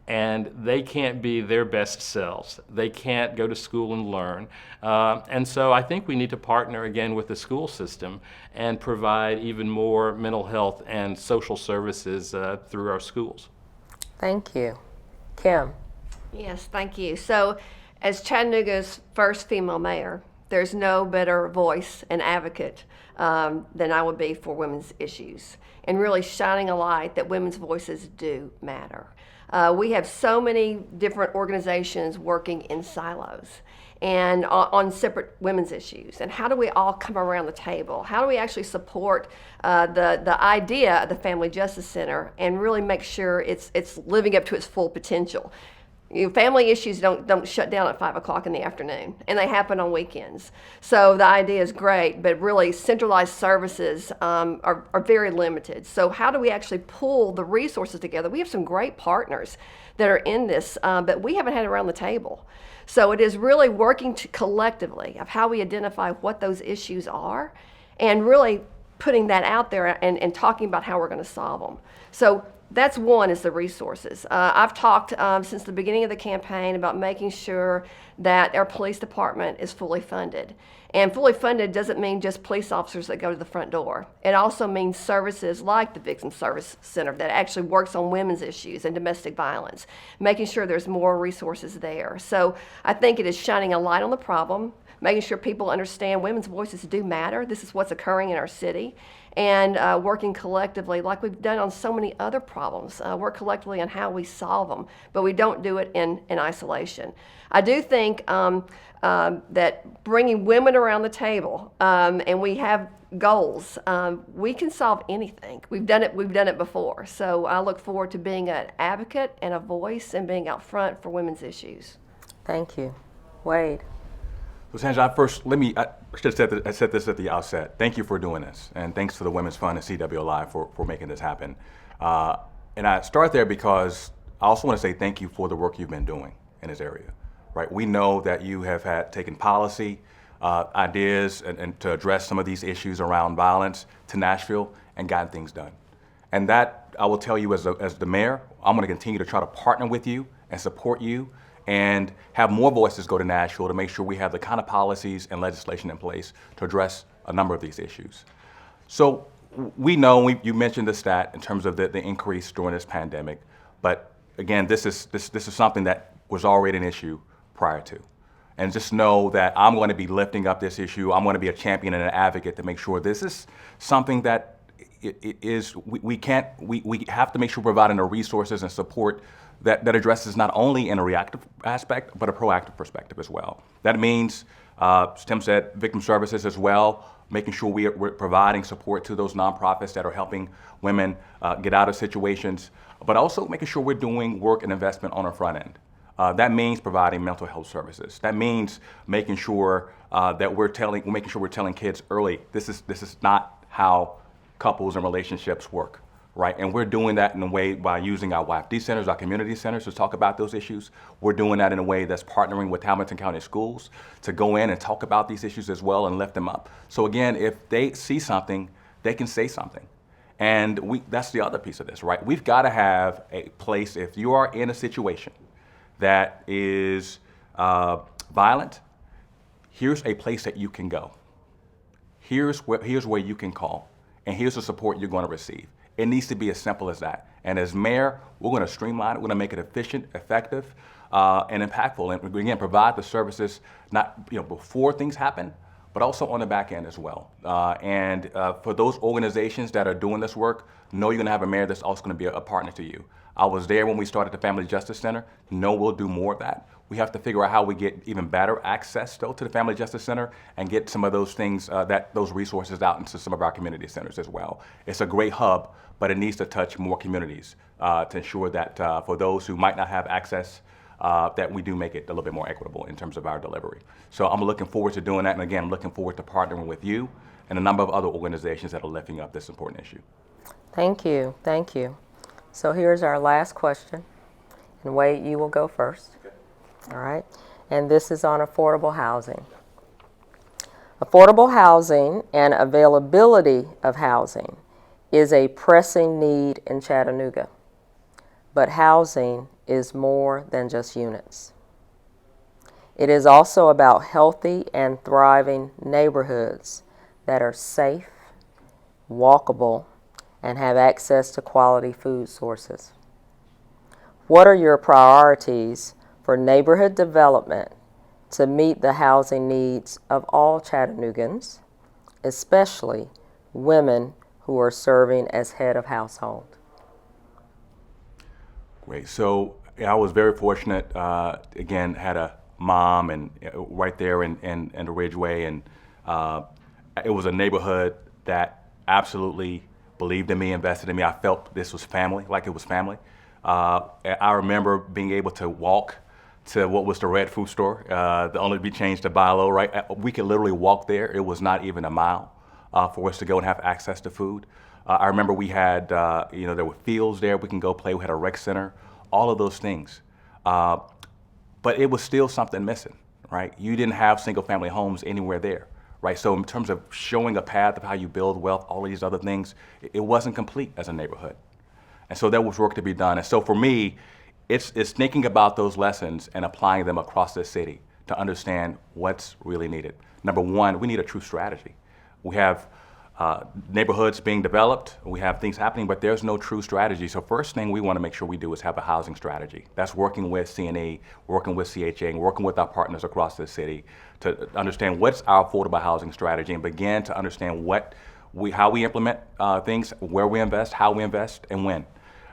And they can't be their best selves. They can't go to school and learn. And so I think we need to partner again with the school system and provide even more mental health and social services through our schools. Thank you. Kim. Yes, thank you. So, as Chattanooga's first female mayor, there's no better voice and advocate than I would be for women's issues, and really shining a light that women's voices do matter. We have so many different organizations working in silos and on separate women's issues. And how do we all come around the table? How do we actually support the idea of the Family Justice Center and really make sure it's living up to its full potential? Family issues don't shut down at 5 o'clock in the afternoon, and they happen on weekends. So the idea is great, but really centralized services are very limited. So how do we actually pull the resources together? We have some great partners that are in this, but we haven't had it around the table. So it is really working collectively of how we identify what those issues are and really putting that out there and talking about how we're going to solve them. So that's one, is the resources. I've talked since the beginning of the campaign about making sure that our police department is fully funded. And fully funded doesn't mean just police officers that go to the front door. It also means services like the Victim Service Center that actually works on women's issues and domestic violence, making sure there's more resources there. So I think it is shining a light on the problem, making sure people understand women's voices do matter. This is what's occurring in our city. And working collectively like we've done on so many other problems, work collectively on how we solve them, but we don't do it in isolation. I do think that bringing women around the table, and we have goals, we can solve anything. We've done it before. So I look forward to being an advocate and a voice and being out front for women's issues. Thank you. Wade. So Sandra, I should have said this at the outset. Thank you for doing this, and thanks to the Women's Fund and CWLI for making this happen. And I start there because I also want to say thank you for the work you've been doing in this area. Right? We know that you have taken policy ideas and to address some of these issues around violence to Nashville and gotten things done. And that, I will tell you as the mayor, I'm going to continue to try to partner with you and support you and have more voices go to Nashville to make sure we have the kind of policies and legislation in place to address a number of these issues. So we know, you mentioned the stat in terms of the increase during this pandemic, but again, this is something that was already an issue prior to. And just know that I'm going to be lifting up this issue. I'm going to be a champion and an advocate to make sure this is something that we have to make sure we're providing the resources and support that addresses not only in a reactive aspect, but a proactive perspective as well. That means, as Tim said, victim services as well, making sure we're providing support to those nonprofits that are helping women get out of situations, but also making sure we're doing work and investment on our front end. That means providing mental health services. That means making sure that we're telling kids early, this is not how couples and relationships work. Right, and we're doing that in a way by using our YFD centers, our community centers to talk about those issues. We're doing that in a way that's partnering with Hamilton County Schools to go in and talk about these issues as well and lift them up. So again, if they see something they can say something. And that's the other piece of this, right? We've got to have a place, if you are in a situation that is violent, here's a place that you can go. Here's where you can call, and here's the support you're going to receive. It needs to be as simple as that. And as mayor, we're going to streamline it. We're going to make it efficient, effective, and impactful. And again, provide the services not before things happen, but also on the back end as well. And for those organizations that are doing this work, know you're going to have a mayor that's also going to be a partner to you. I was there when we started the Family Justice Center. Know we'll do more of that. We have to figure out how we get even better access, though, to the Family Justice Center and get some of those things, those resources out into some of our community centers as well. It's a great hub, but it needs to touch more communities to ensure that for those who might not have access, that we do make it a little bit more equitable in terms of our delivery. So I'm looking forward to doing that, and again, looking forward to partnering with you and a number of other organizations that are lifting up this important issue. Thank you. Thank you. So here's our last question. And Wade, you will go first. Okay. All right. And this is on affordable housing. Affordable housing and availability of housing is a pressing need in Chattanooga. But housing is more than just units. It is also about healthy and thriving neighborhoods that are safe, walkable, and have access to quality food sources. What are your priorities for neighborhood development to meet the housing needs of all Chattanoogans, especially women who are serving as head of household? Great. So I was very fortunate. Again, had a mom and right there in the Ridgeway, and it was a neighborhood that absolutely believed in me, invested in me. I felt this was family, like it was family. I remember being able to walk to what was the red food store, the only to be changed to buy low, right? We could literally walk there. It was not even a mile for us to go and have access to food. I remember we had, there were fields there we can go play. We had a rec center, all of those things. But it was still something missing, right? You didn't have single family homes anywhere there, right? So in terms of showing a path of how you build wealth, all of these other things, it wasn't complete as a neighborhood. And so there was work to be done. And so for me, it's thinking about those lessons and applying them across the city to understand what's really needed. Number one, we need a true strategy. We have neighborhoods being developed, we have things happening, but there's no true strategy. So first thing we want to make sure we do is have a housing strategy. That's working with C&E, working with CHA, and working with our partners across the city to understand what's our affordable housing strategy and begin to understand how we implement things, where we invest, how we invest, and when.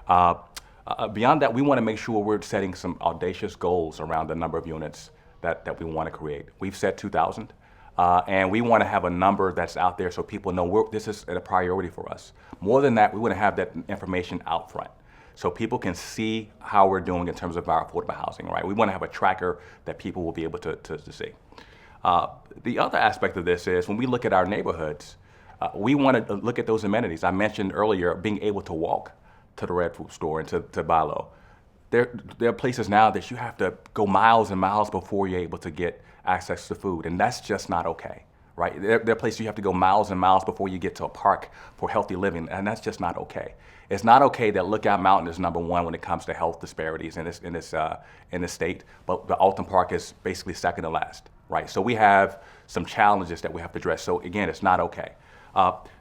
Beyond that, we want to make sure we're setting some audacious goals around the number of units that we want to create. We've set 2,000. And we want to have a number that's out there so people know this is a priority for us. More than that, we want to have that information out front so people can see how we're doing in terms of our affordable housing, right? We want to have a tracker that people will be able to see. The other aspect of this is when we look at our neighborhoods, we want to look at those amenities. I mentioned earlier being able to walk to the red food store and to buy low. There are places now that you have to go miles and miles before you're able to get access to food, and that's just not okay, right? There are places you have to go miles and miles before you get to a park for healthy living, and that's just not okay. It's not okay that Lookout Mountain is number one when it comes to health disparities in this state, but the Alton Park is basically second to last, right? So we have some challenges that we have to address. So again, it's not okay.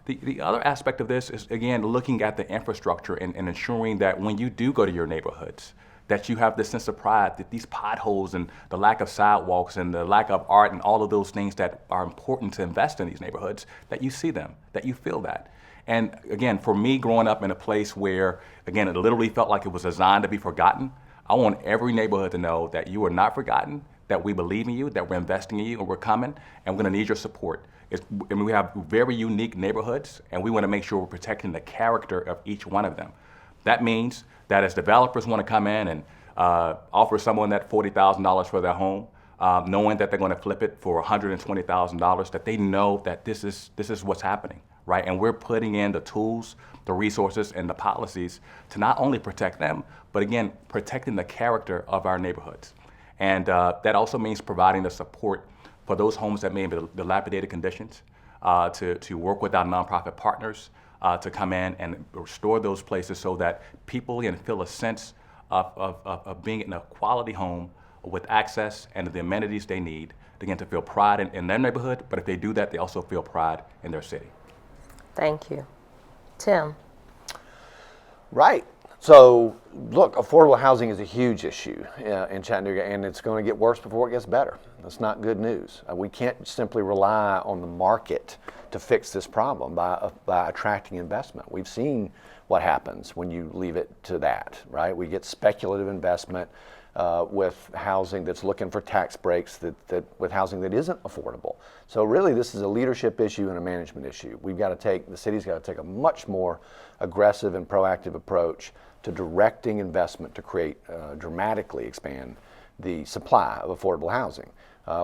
The other aspect of this is, again, looking at the infrastructure and ensuring that when you do go to your neighborhoods, that you have this sense of pride that these potholes and the lack of sidewalks and the lack of art and all of those things that are important to invest in these neighborhoods, that you see them, that you feel that. And again, for me, growing up in a place where, again, it literally felt like it was designed to be forgotten, I want every neighborhood to know that you are not forgotten, that we believe in you, that we're investing in you, and we're coming, and we're gonna need your support. We have very unique neighborhoods, and we wanna make sure we're protecting the character of each one of them. That means that as developers want to come in and offer someone that $40,000 for their home, knowing that they're going to flip it for $120,000, that they know that this is what's happening, right? And we're putting in the tools, the resources, and the policies to not only protect them, but again, protecting the character of our neighborhoods. And that also means providing the support for those homes that may be in dilapidated conditions, to work with our nonprofit partners to come in and restore those places so that people can feel a sense of being in a quality home with access and the amenities they need to begin to feel pride in their neighborhood, but if they do that, they also feel pride in their city. Thank you. Tim? Right. So, look, affordable housing is a huge issue in Chattanooga, and it's going to get worse before it gets better. That's not good news. We can't simply rely on the market to fix this problem by attracting investment. We've seen what happens when you leave it to that, right? We get speculative investment with housing that's looking for tax breaks, with housing that isn't affordable. So really this is a leadership issue and a management issue. The city's got to take a much more aggressive and proactive approach to directing investment to dramatically expand the supply of affordable housing.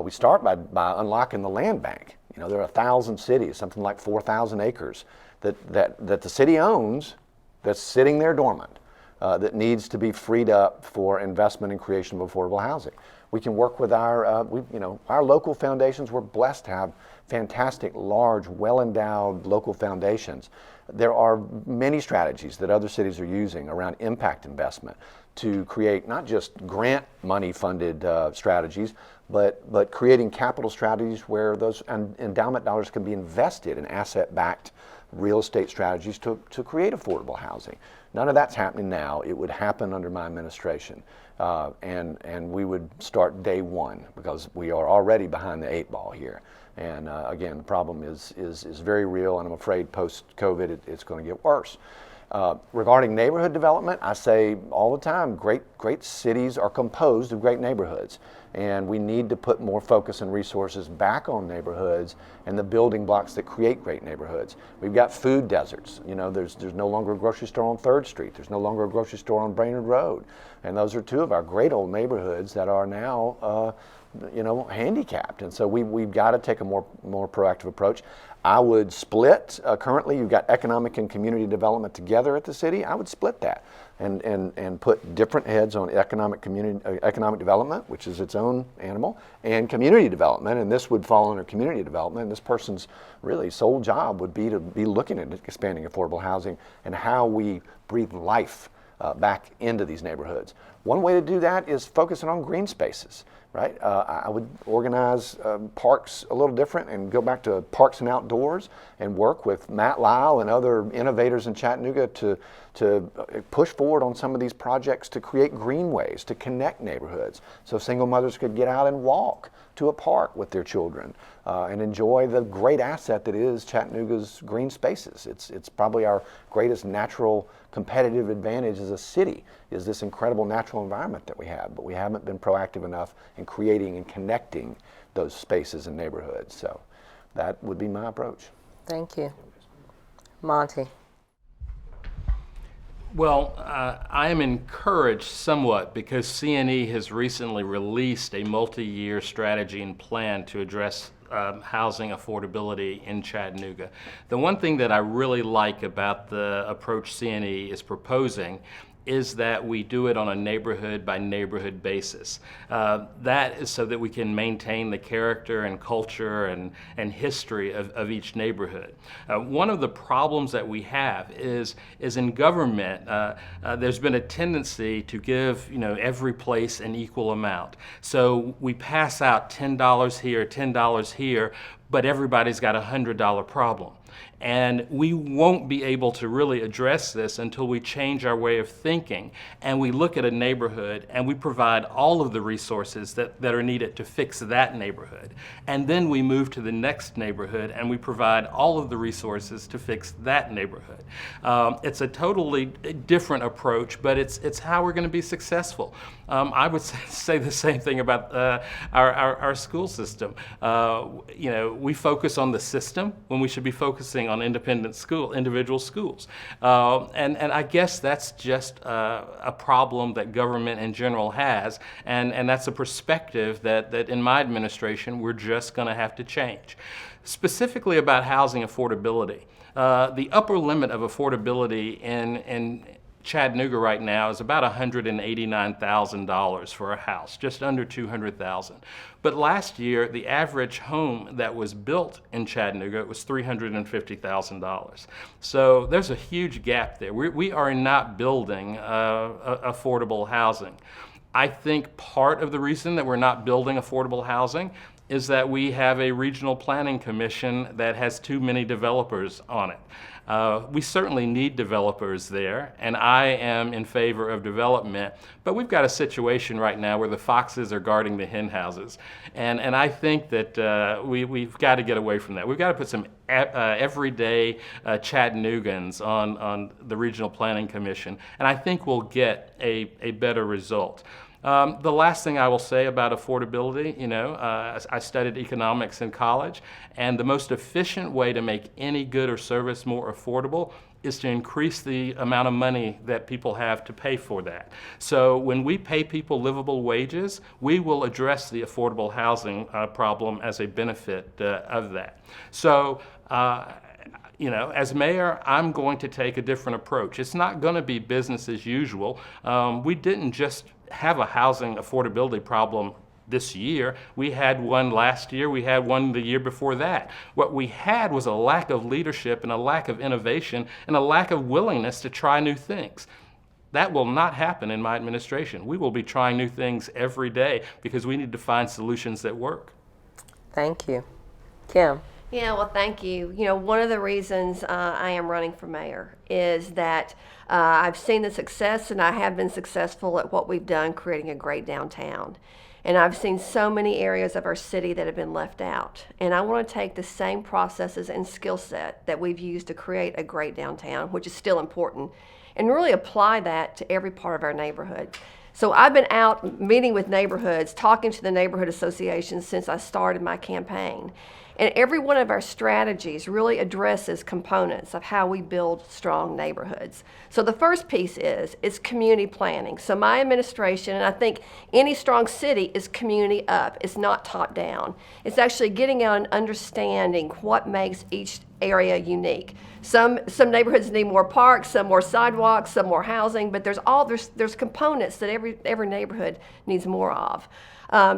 We start by unlocking the land bank. There are 1,000 cities, something like 4,000 acres that the city owns that's sitting there dormant. That needs to be freed up for investment and creation of affordable housing. We can work with our local foundations. We're blessed to have fantastic, large, well-endowed local foundations. There are many strategies that other cities are using around impact investment to create not just grant money funded strategies, but creating capital strategies where those endowment dollars can be invested in asset-backed real estate strategies to create affordable housing. None of that's happening now. It would happen under my administration. And we would start day one because we are already behind the 8 ball here. And again, the problem is very real, and I'm afraid post-COVID it's going to get worse. Regarding neighborhood development, I say all the time, great cities are composed of great neighborhoods. And we need to put more focus and resources back on neighborhoods and the building blocks that create great neighborhoods. We've got food deserts. There's no longer a grocery store on 3rd Street. There's no longer a grocery store on Brainerd Road. And those are 2 of our great old neighborhoods that are now handicapped. And so we've got to take a more proactive approach. I would split, currently you've got economic and community development together at the city. I would split that and put different heads on economic development, which is its own animal, and community development, and this would fall under community development. And this person's really sole job would be to be looking at expanding affordable housing and how we breathe life back into these neighborhoods. One way to do that is focusing on green spaces, right? I would organize parks a little different and go back to parks and outdoors and work with Matt Lyle and other innovators in Chattanooga to push forward on some of these projects to create greenways, to connect neighborhoods so single mothers could get out and walk to a park with their children and enjoy the great asset that is Chattanooga's green spaces. It's probably our greatest natural competitive advantage as a city is this incredible natural environment that we have, but we haven't been proactive enough in creating and connecting those spaces and neighborhoods. So that would be my approach. Thank you. Monty? Well, I am encouraged somewhat because CNE has recently released a multi-year strategy and plan to address housing affordability in Chattanooga. The one thing that I really like about the approach CNE is proposing is that we do it on a neighborhood by neighborhood basis. That is so that we can maintain the character and culture and history of each neighborhood. One of the problems that we have is in government, there's been a tendency to give every place an equal amount. So we pass out $10 here, $10 here, but everybody's got a $100 problem. And we won't be able to really address this until we change our way of thinking and we look at a neighborhood and we provide all of the resources that are needed to fix that neighborhood. And then we move to the next neighborhood and we provide all of the resources to fix that neighborhood. It's a totally different approach, but it's how we're going to be successful. I would say the same thing about our school system. We focus on the system when we should be focusing on individual schools. And I guess that's just a problem that government in general has, and that's a perspective that in my administration we're just going to have to change. Specifically about housing affordability, the upper limit of affordability in Chattanooga right now is about $189,000 for a house, just under $200,000. But last year, the average home that was built in Chattanooga was $350,000. So there's a huge gap there. We are not building affordable housing. I think part of the reason that we're not building affordable housing is that we have a regional planning commission that has too many developers on it. We certainly need developers there, and I am in favor of development, but we've got a situation right now where the foxes are guarding the hen houses, and I think that we've got to get away from that. We've got to put some everyday Chattanoogans on the Regional Planning Commission, and I think we'll get a better result. The last thing I will say about affordability, I studied economics in college, and the most efficient way to make any good or service more affordable is to increase the amount of money that people have to pay for that. So when we pay people livable wages, we will address the affordable housing problem as a benefit of that. So, as mayor, I'm going to take a different approach. It's not going to be business as usual. We didn't just have a housing affordability problem this year. We had one last year. We had one the year before that. What we had was a lack of leadership and a lack of innovation and a lack of willingness to try new things. That will not happen in my administration. We will be trying new things every day because we need to find solutions that work. Thank you. Kim? Yeah, well, thank you. One of the reasons I am running for mayor is that I've seen the success, and I have been successful at what we've done, creating a great downtown. And I've seen so many areas of our city that have been left out. And I want to take the same processes and skill set that we've used to create a great downtown, which is still important, and really apply that to every part of our neighborhood. So I've been out meeting with neighborhoods, talking to the neighborhood associations since I started my campaign. And every one of our strategies really addresses components of how we build strong neighborhoods. So the first piece is community planning. So my administration, and I think any strong city, is community up. It's not top down. It's actually getting out and understanding what makes each area unique. Some neighborhoods need more parks, some more sidewalks, some more housing, but there's components that every neighborhood needs more of.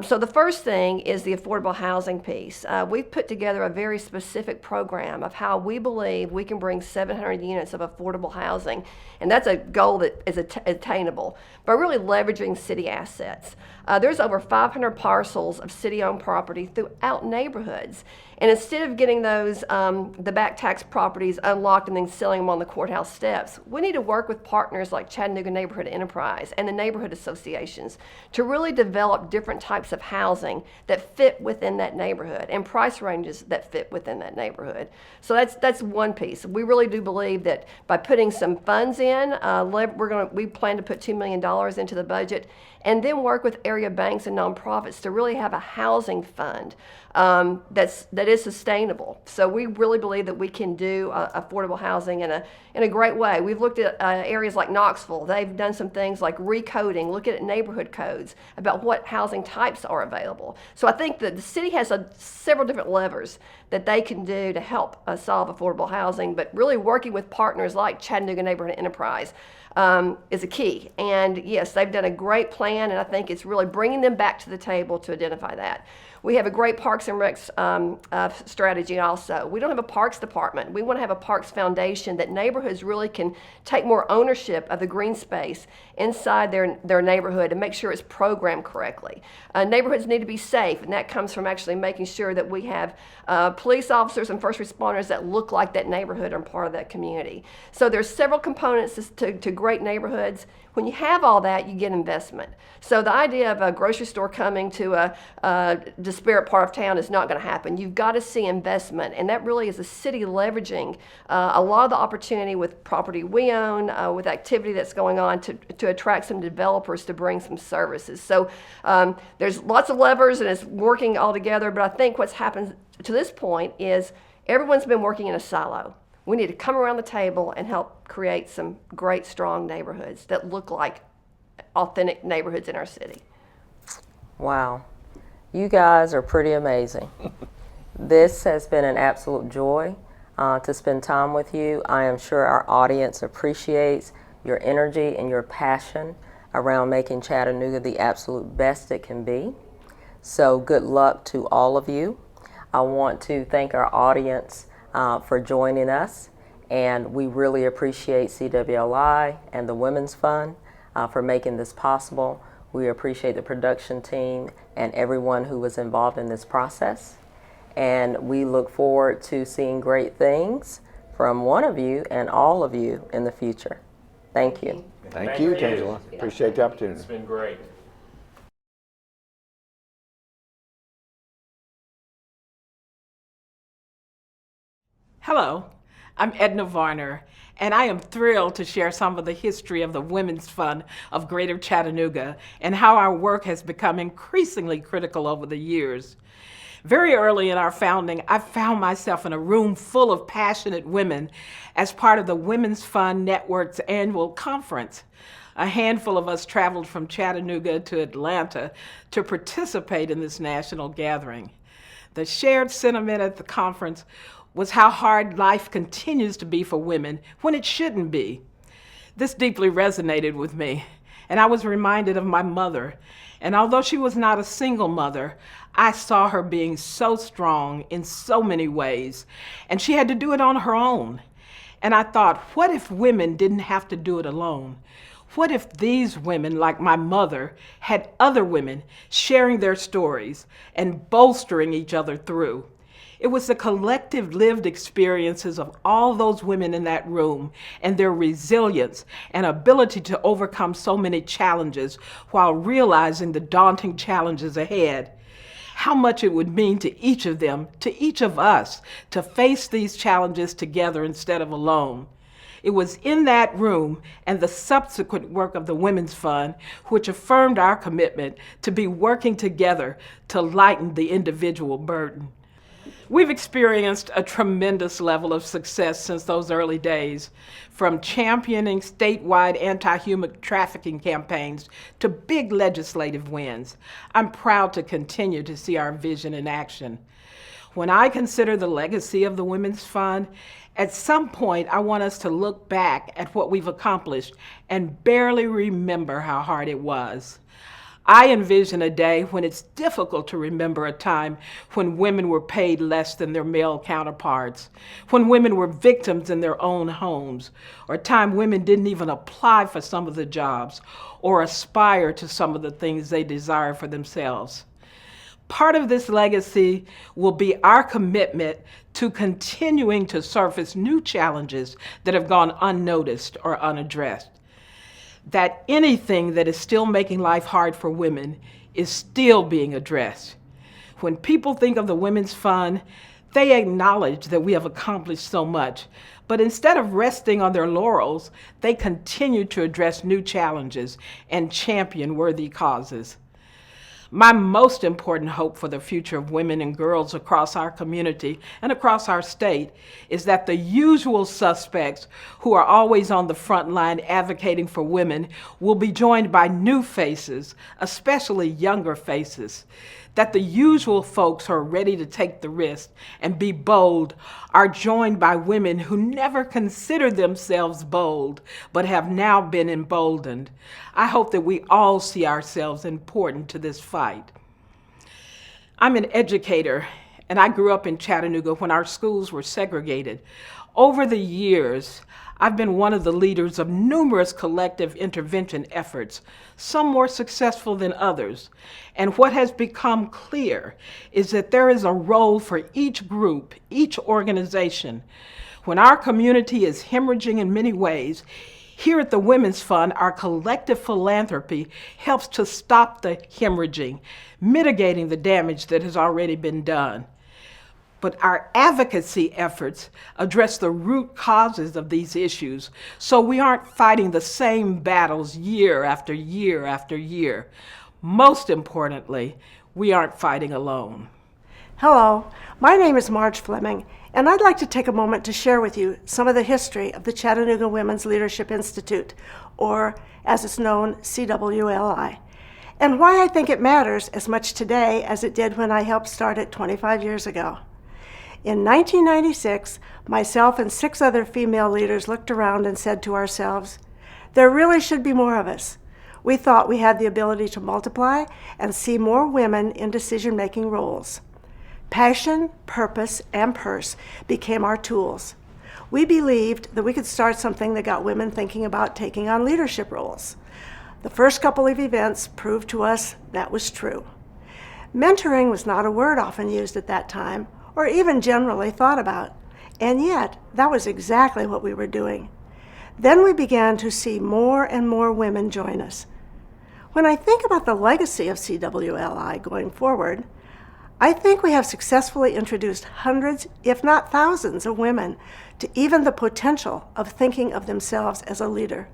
So the first thing is the affordable housing piece. We've put together a very specific program of how we believe we can bring 700 units of affordable housing, and that's a goal that is attainable by really leveraging city assets. There's over 500 parcels of city-owned property throughout neighborhoods, and instead of getting those the back tax properties unlocked and then selling them on the courthouse steps, we need to work with partners like Chattanooga Neighborhood Enterprise and the neighborhood associations to really develop different types of housing that fit within that neighborhood and price ranges that fit within that neighborhood. So that's one piece. We really do believe that by putting some funds in, we plan to put $2 million into the budget, and then work with area banks and nonprofits to really have a housing fund that is sustainable. So we really believe that we can do affordable housing in a great way. We've looked at areas like Knoxville. They've done some things like recoding, looking at neighborhood codes about what housing types are available. So I think that the city has several different levers that they can do to help solve affordable housing, but really working with partners like Chattanooga Neighborhood Enterprise is a key. And yes, they've done a great plan, and I think it's really bringing them back to the table to identify that. We have a great Parks and Recs strategy also. We don't have a Parks department. We want to have a Parks Foundation that neighborhoods really can take more ownership of the green space inside their neighborhood and make sure it's programmed correctly. Neighborhoods need to be safe, and that comes from actually making sure that we have police officers and first responders that look like that neighborhood and part of that community. So there's several components to great neighborhoods. When you have all that, you get investment. So the idea of a grocery store coming to a disparate part of town is not going to happen. You've got to see investment, and that really is the city leveraging a lot of the opportunity with property we own, with activity that's going on to attract some developers to bring some services. So there's lots of levers, and it's working all together, but I think what's happened to this point is everyone's been working in a silo. We need to come around the table and help create some great, strong neighborhoods that look like authentic neighborhoods in our city. Wow. You guys are pretty amazing. This has been an absolute joy to spend time with you. I am sure our audience appreciates your energy, and your passion around making Chattanooga the absolute best it can be. So good luck to all of you. I want to thank our audience for joining us, and we really appreciate CWLI and the Women's Fund for making this possible. We appreciate the production team and everyone who was involved in this process. And we look forward to seeing great things from one of you and all of you in the future. Thank you. Thank you, Tangela. Appreciate the opportunity. It's been great. Hello, I'm Edna Varner, and I am thrilled to share some of the history of the Women's Fund of Greater Chattanooga and how our work has become increasingly critical over the years. Very early in our founding, I found myself in a room full of passionate women as part of the Women's Fund Network's annual conference. A handful of us traveled from Chattanooga to Atlanta to participate in this national gathering. The shared sentiment at the conference was how hard life continues to be for women when it shouldn't be. This deeply resonated with me, and I was reminded of my mother. And although she was not a single mother, I saw her being so strong in so many ways, and she had to do it on her own. And I thought, what if women didn't have to do it alone? What if these women, like my mother, had other women sharing their stories and bolstering each other through? It was the collective lived experiences of all those women in that room and their resilience and ability to overcome so many challenges while realizing the daunting challenges ahead. How much it would mean to each of them, to each of us, to face these challenges together instead of alone. It was in that room and the subsequent work of the Women's Fund which affirmed our commitment to be working together to lighten the individual burden. We've experienced a tremendous level of success since those early days, from championing statewide anti-human trafficking campaigns to big legislative wins. I'm proud to continue to see our vision in action. When I consider the legacy of the Women's Fund, at some point I want us to look back at what we've accomplished and barely remember how hard it was. I envision a day when it's difficult to remember a time when women were paid less than their male counterparts, when women were victims in their own homes, or a time women didn't even apply for some of the jobs or aspire to some of the things they desire for themselves. Part of this legacy will be our commitment to continuing to surface new challenges that have gone unnoticed or unaddressed. That anything that is still making life hard for women is still being addressed. When people think of the Women's Fund, they acknowledge that we have accomplished so much, but instead of resting on their laurels, they continue to address new challenges and champion worthy causes. My most important hope for the future of women and girls across our community and across our state is that the usual suspects who are always on the front line advocating for women will be joined by new faces, especially younger faces. That the usual folks who are ready to take the risk and be bold are joined by women who never considered themselves bold, but have now been emboldened. I hope that we all see ourselves important to this fight. I'm an educator, and I grew up in Chattanooga when our schools were segregated. Over the years, I've been one of the leaders of numerous collective intervention efforts, some more successful than others. And what has become clear is that there is a role for each group, each organization. When our community is hemorrhaging in many ways, here at the Women's Fund, our collective philanthropy helps to stop the hemorrhaging, mitigating the damage that has already been done. But our advocacy efforts address the root causes of these issues, so we aren't fighting the same battles year after year after year. Most importantly, we aren't fighting alone. Hello, my name is Marge Fleming, and I'd like to take a moment to share with you some of the history of the Chattanooga Women's Leadership Institute, or as it's known, CWLI, and why I think it matters as much today as it did when I helped start it 25 years ago. In 1996, myself and 6 other female leaders looked around and said to ourselves, There really should be more of us. We thought we had the ability to multiply and see more women in decision-making roles. Passion, purpose, and purse became our tools. We believed that we could start something that got women thinking about taking on leadership roles. The first couple of events proved to us that was true. Mentoring was not a word often used at that time, or even generally thought about, and yet that was exactly what we were doing. Then we began to see more and more women join us. When I think about the legacy of CWLI going forward, I think we have successfully introduced hundreds, if not thousands, of women to even the potential of thinking of themselves as a leader.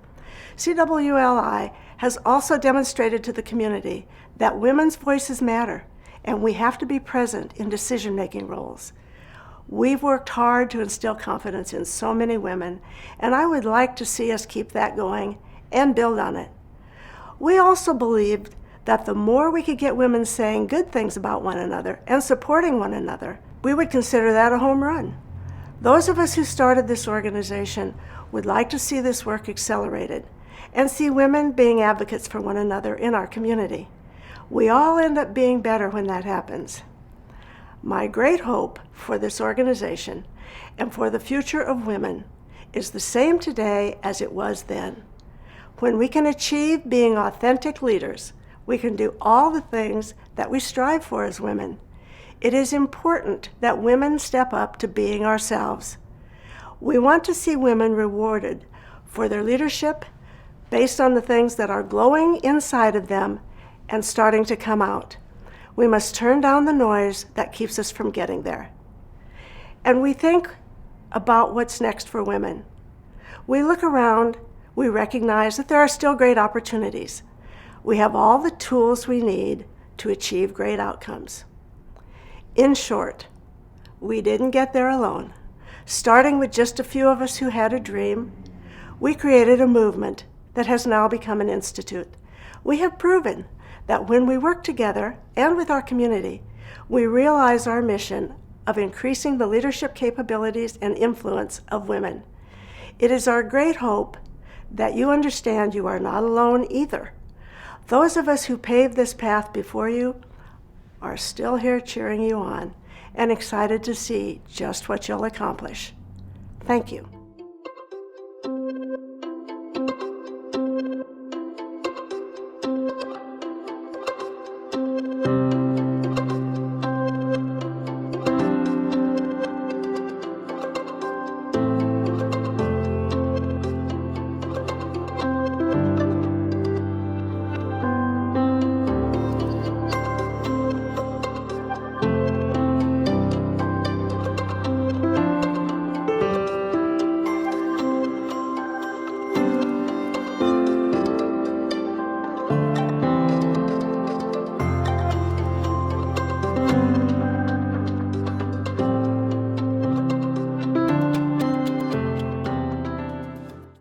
CWLI has also demonstrated to the community that women's voices matter, and we have to be present in decision-making roles. We've worked hard to instill confidence in so many women, and I would like to see us keep that going and build on it. We also believed that the more we could get women saying good things about one another and supporting one another, we would consider that a home run. Those of us who started this organization would like to see this work accelerated and see women being advocates for one another in our community. We all end up being better when that happens. My great hope for this organization and for the future of women is the same today as it was then. When we can achieve being authentic leaders, we can do all the things that we strive for as women. It is important that women step up to being ourselves. We want to see women rewarded for their leadership based on the things that are glowing inside of them and starting to come out. We must turn down the noise that keeps us from getting there. And we think about what's next for women. We look around, we recognize that there are still great opportunities. We have all the tools we need to achieve great outcomes. In short, we didn't get there alone. Starting with just a few of us who had a dream, we created a movement that has now become an institute. We have proven that when we work together and with our community, we realize our mission of increasing the leadership capabilities and influence of women. It is our great hope that you understand you are not alone either. Those of us who paved this path before you are still here cheering you on and excited to see just what you'll accomplish. Thank you.